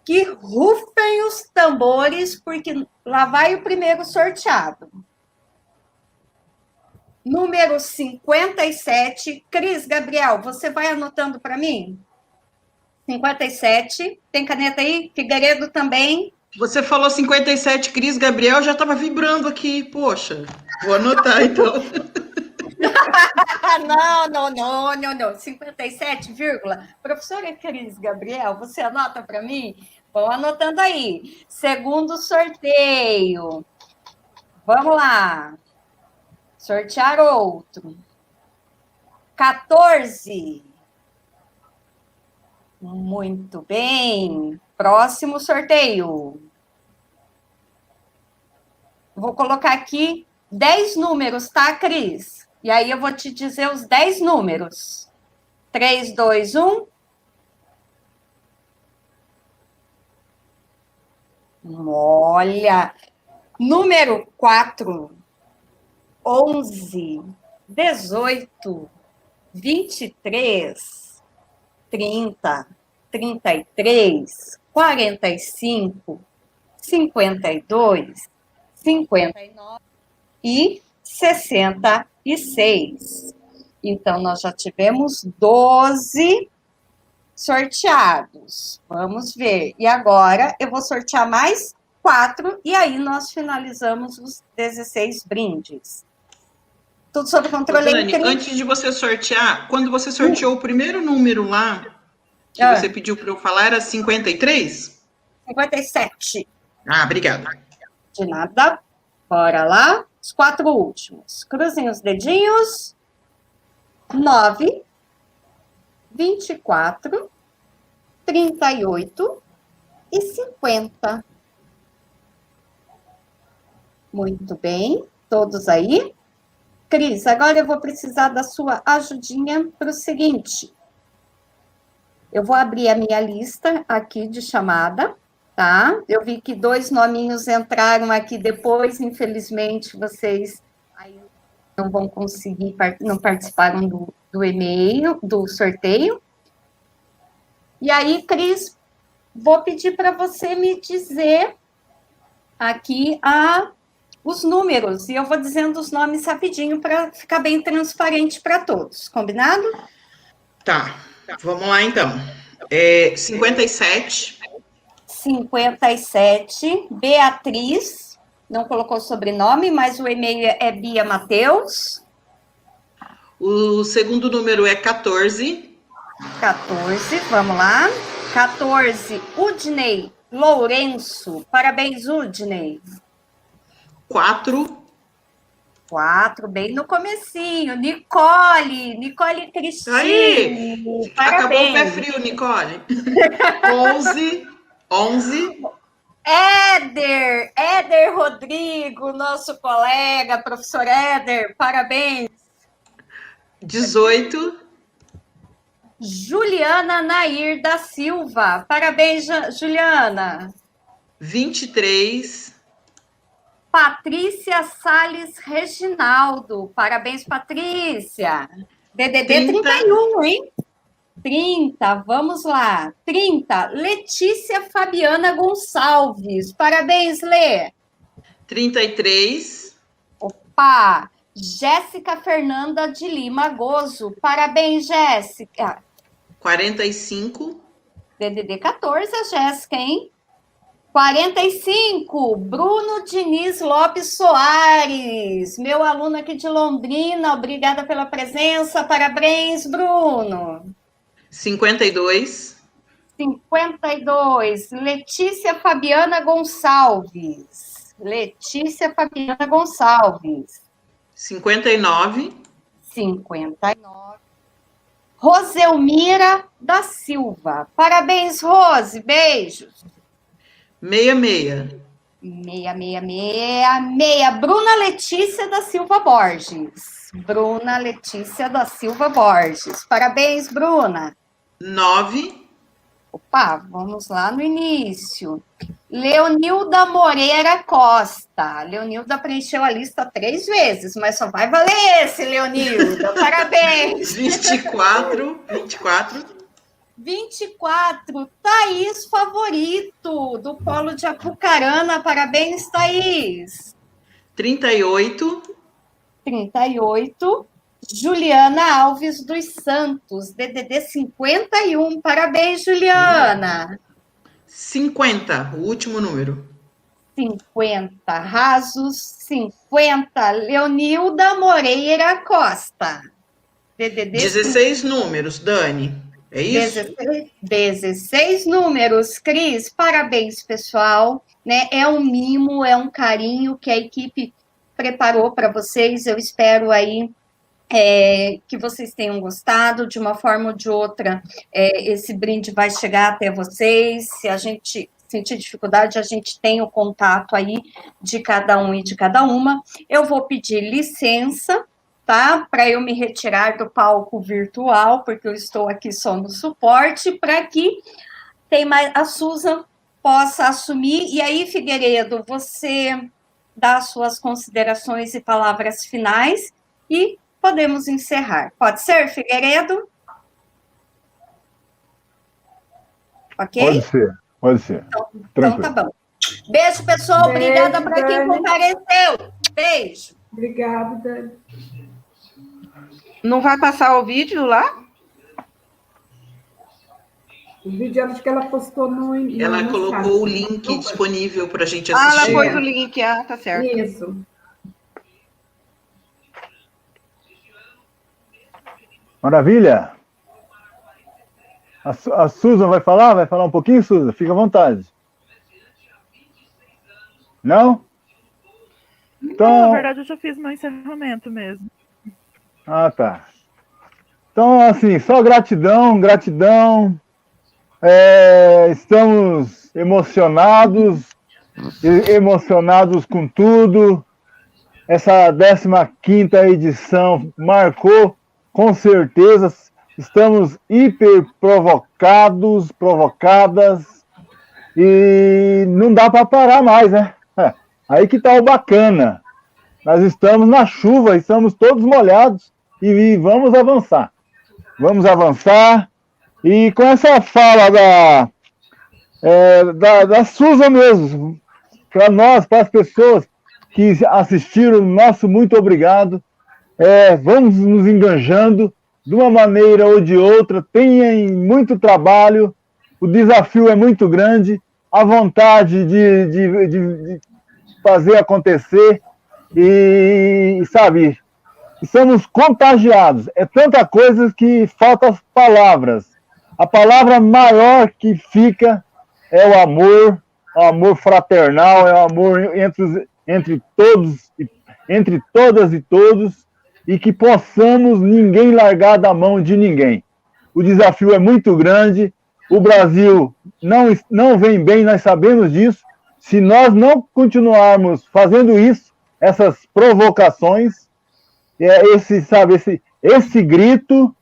Que rufem os tambores, porque lá vai o primeiro sorteado. Número 57, Cris Gabriel, você vai anotando para mim? 57, tem caneta aí? Figueiredo também. Você falou 57, Cris Gabriel, já estava vibrando aqui, poxa. Vou anotar, então. Não. 57, vírgula. Professora Cris Gabriel, você anota para mim? Vão anotando aí. Segundo sorteio. Vamos lá. Sortear outro. 14. Muito bem. Próximo sorteio. Vou colocar aqui 10 números, tá, Cris? E aí eu vou te dizer os 10 números. 3, 2, 1. Olha. Número 4. 11. 18. 23. 30, 33, 45, 52, 59 e 66. Então, nós já tivemos 12 sorteados. Vamos ver. E agora, eu vou sortear mais 4, e aí nós finalizamos os 16 brindes. Tudo sob controle. Dani, antes de você sortear, quando você sorteou o primeiro número lá, que você pediu para eu falar, era 53? 57. Ah, obrigada. De nada. Bora lá. Os 4 últimos. Cruzem os dedinhos. 9, 24, 38 e 50. Muito bem. Todos aí? Cris, agora eu vou precisar da sua ajudinha para o seguinte. Eu vou abrir a minha lista aqui de chamada, tá? Eu vi que 2 nominhos entraram aqui depois, infelizmente, vocês aí não vão conseguir, não participaram do e-mail, do sorteio. E aí, Cris, vou pedir para você me dizer aqui os números, e eu vou dizendo os nomes rapidinho para ficar bem transparente para todos, combinado? Tá, vamos lá então. 57. 57, Beatriz, não colocou sobrenome, mas o e-mail é Bia Mateus. O segundo número é 14. 14, vamos lá. 14, Udney Lourenço, parabéns, Udney. 4, bem no comecinho. Nicole Cristine. Aí, parabéns. Acabou o pé frio, Nicole. 11. Éder Rodrigo, nosso colega, professor Éder, parabéns. 18. Juliana Nair da Silva, parabéns, Juliana. 23. Patrícia Salles Reginaldo, parabéns, Patrícia. DDD 31, hein? 30, vamos lá. 30, Letícia Fabiana Gonçalves, parabéns, Lê. 33. Opa, Jéssica Fernanda de Lima Gozo, parabéns, Jéssica. 45. DDD 14, a Jéssica, hein? 45, Bruno Diniz Lopes Soares, meu aluno aqui de Londrina, obrigada pela presença, parabéns, Bruno. 52. 52, Letícia Fabiana Gonçalves. Letícia Fabiana Gonçalves. 59. 59. Roselmira da Silva. Parabéns, Rose. Beijos. 66. 666. Bruna Letícia da Silva Borges. Bruna Letícia da Silva Borges. Parabéns, Bruna. 9. Opa, vamos lá no início. Leonilda Moreira Costa. Leonilda preencheu a lista 3 vezes, mas só vai valer esse, Leonilda. Parabéns. 24. 24, Thaís Favorito, do Polo de Apucarana. Parabéns, Thaís. 38. 38, Juliana Alves dos Santos, DDD 51. Parabéns, Juliana. 50, o último número. 50, Rasos 50, Leonilda Moreira Costa. DDD 16 números, Dani. É isso? 16 números, Cris. Parabéns, pessoal. Né? É um mimo, é um carinho que a equipe preparou para vocês. Eu espero aí que vocês tenham gostado. De uma forma ou de outra, esse brinde vai chegar até vocês. Se a gente sentir dificuldade, a gente tem o contato aí de cada um e de cada uma. Eu vou pedir licença, tá? Para eu me retirar do palco virtual, porque eu estou aqui só no suporte, para que a Susan possa assumir. E aí, Figueiredo, você dá as suas considerações e palavras finais e podemos encerrar. Pode ser, Figueiredo? Ok? Pode ser. Então tá bom. Beijo, pessoal. Beijo, obrigada para quem Dani. compareceu. Beijo. Obrigada, Dani. Não vai passar o vídeo lá? O vídeo, acho que ela postou no Ela no colocou chat. o link disponível para a gente Ah, ela assistir. pôs o link. Ah, tá certo. Isso. Maravilha. A Susan vai falar? Vai falar um pouquinho, Susan? Fica à vontade. Não? Então... Não, na verdade, eu já fiz meu encerramento mesmo. Ah, tá. Então, assim, só gratidão. Estamos emocionados com tudo. Essa 15ª edição marcou, com certeza. Estamos hiper provocadas, e não dá para parar mais, né? Aí que tá o bacana. Nós estamos na chuva, estamos todos molhados e vamos avançar. Vamos avançar. E com essa fala da Susan mesmo, para nós, para as pessoas que assistiram, nosso muito obrigado. Vamos nos enganjando de uma maneira ou de outra, tem muito trabalho, o desafio é muito grande, a vontade de fazer acontecer, e, sabe, estamos contagiados. É tanta coisa que faltam as A palavra maior que fica é o amor fraternal, é o amor entre todos, entre todas e todos, e que possamos ninguém largar da mão de ninguém. O desafio é muito grande, o Brasil não vem bem, nós sabemos disso. Se nós não continuarmos fazendo isso, essas provocações, esse grito,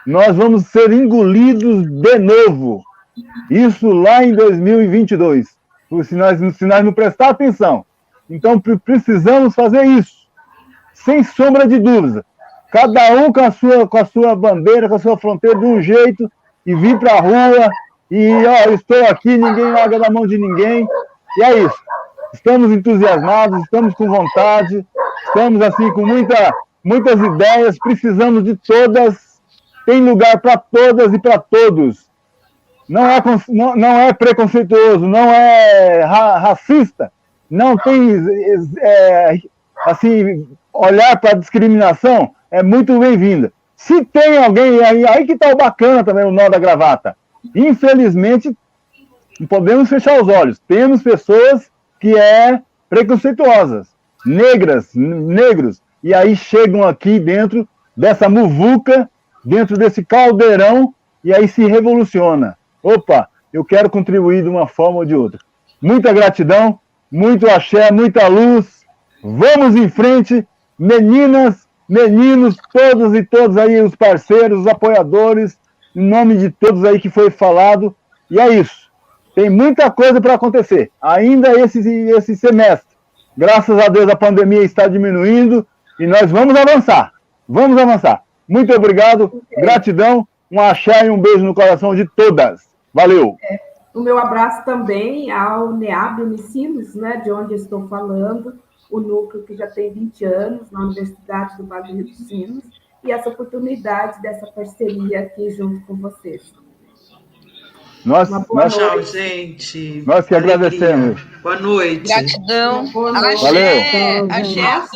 nós vamos ser engolidos de novo. Isso lá em 2022, se nós não prestar atenção. Então, precisamos fazer isso, sem sombra de dúvida. Cada um com a sua bandeira, com a sua fronteira, de um jeito, e vir para a rua, e eu estou aqui, ninguém larga da mão de ninguém, e é isso. Estamos entusiasmados, estamos com vontade, estamos assim com muitas ideias, precisamos de todas, tem lugar para todas e para todos. Não é preconceituoso, não é racista, não tem, assim, olhar para a discriminação é muito bem-vinda. Se tem alguém, aí que está o bacana também, o nó da gravata. Infelizmente, não podemos fechar os olhos. Temos pessoas que preconceituosas, negros, e aí chegam aqui dentro dessa muvuca, dentro desse caldeirão, e aí se revoluciona. Opa, eu quero contribuir de uma forma ou de outra. Muita gratidão, muito axé, muita luz. Vamos em frente, meninas, meninos, todos e todos aí, os parceiros, os apoiadores, em nome de todos aí que foi falado. E é isso. Tem muita coisa para acontecer. Ainda esse semestre. Graças a Deus a pandemia está diminuindo e nós vamos avançar. Vamos avançar. Muito obrigado, gratidão, um axé e um beijo no coração de todas. Valeu! O meu abraço também ao NEAB Unicinos, né, de onde estou falando, o núcleo que já tem 20 anos na Universidade do Vale do Rio dos Sinos, e essa oportunidade dessa parceria aqui junto com vocês. Tchau, gente. Nós que agradecemos. Boa noite. Gratidão. Boa noite. Valeu. Axé.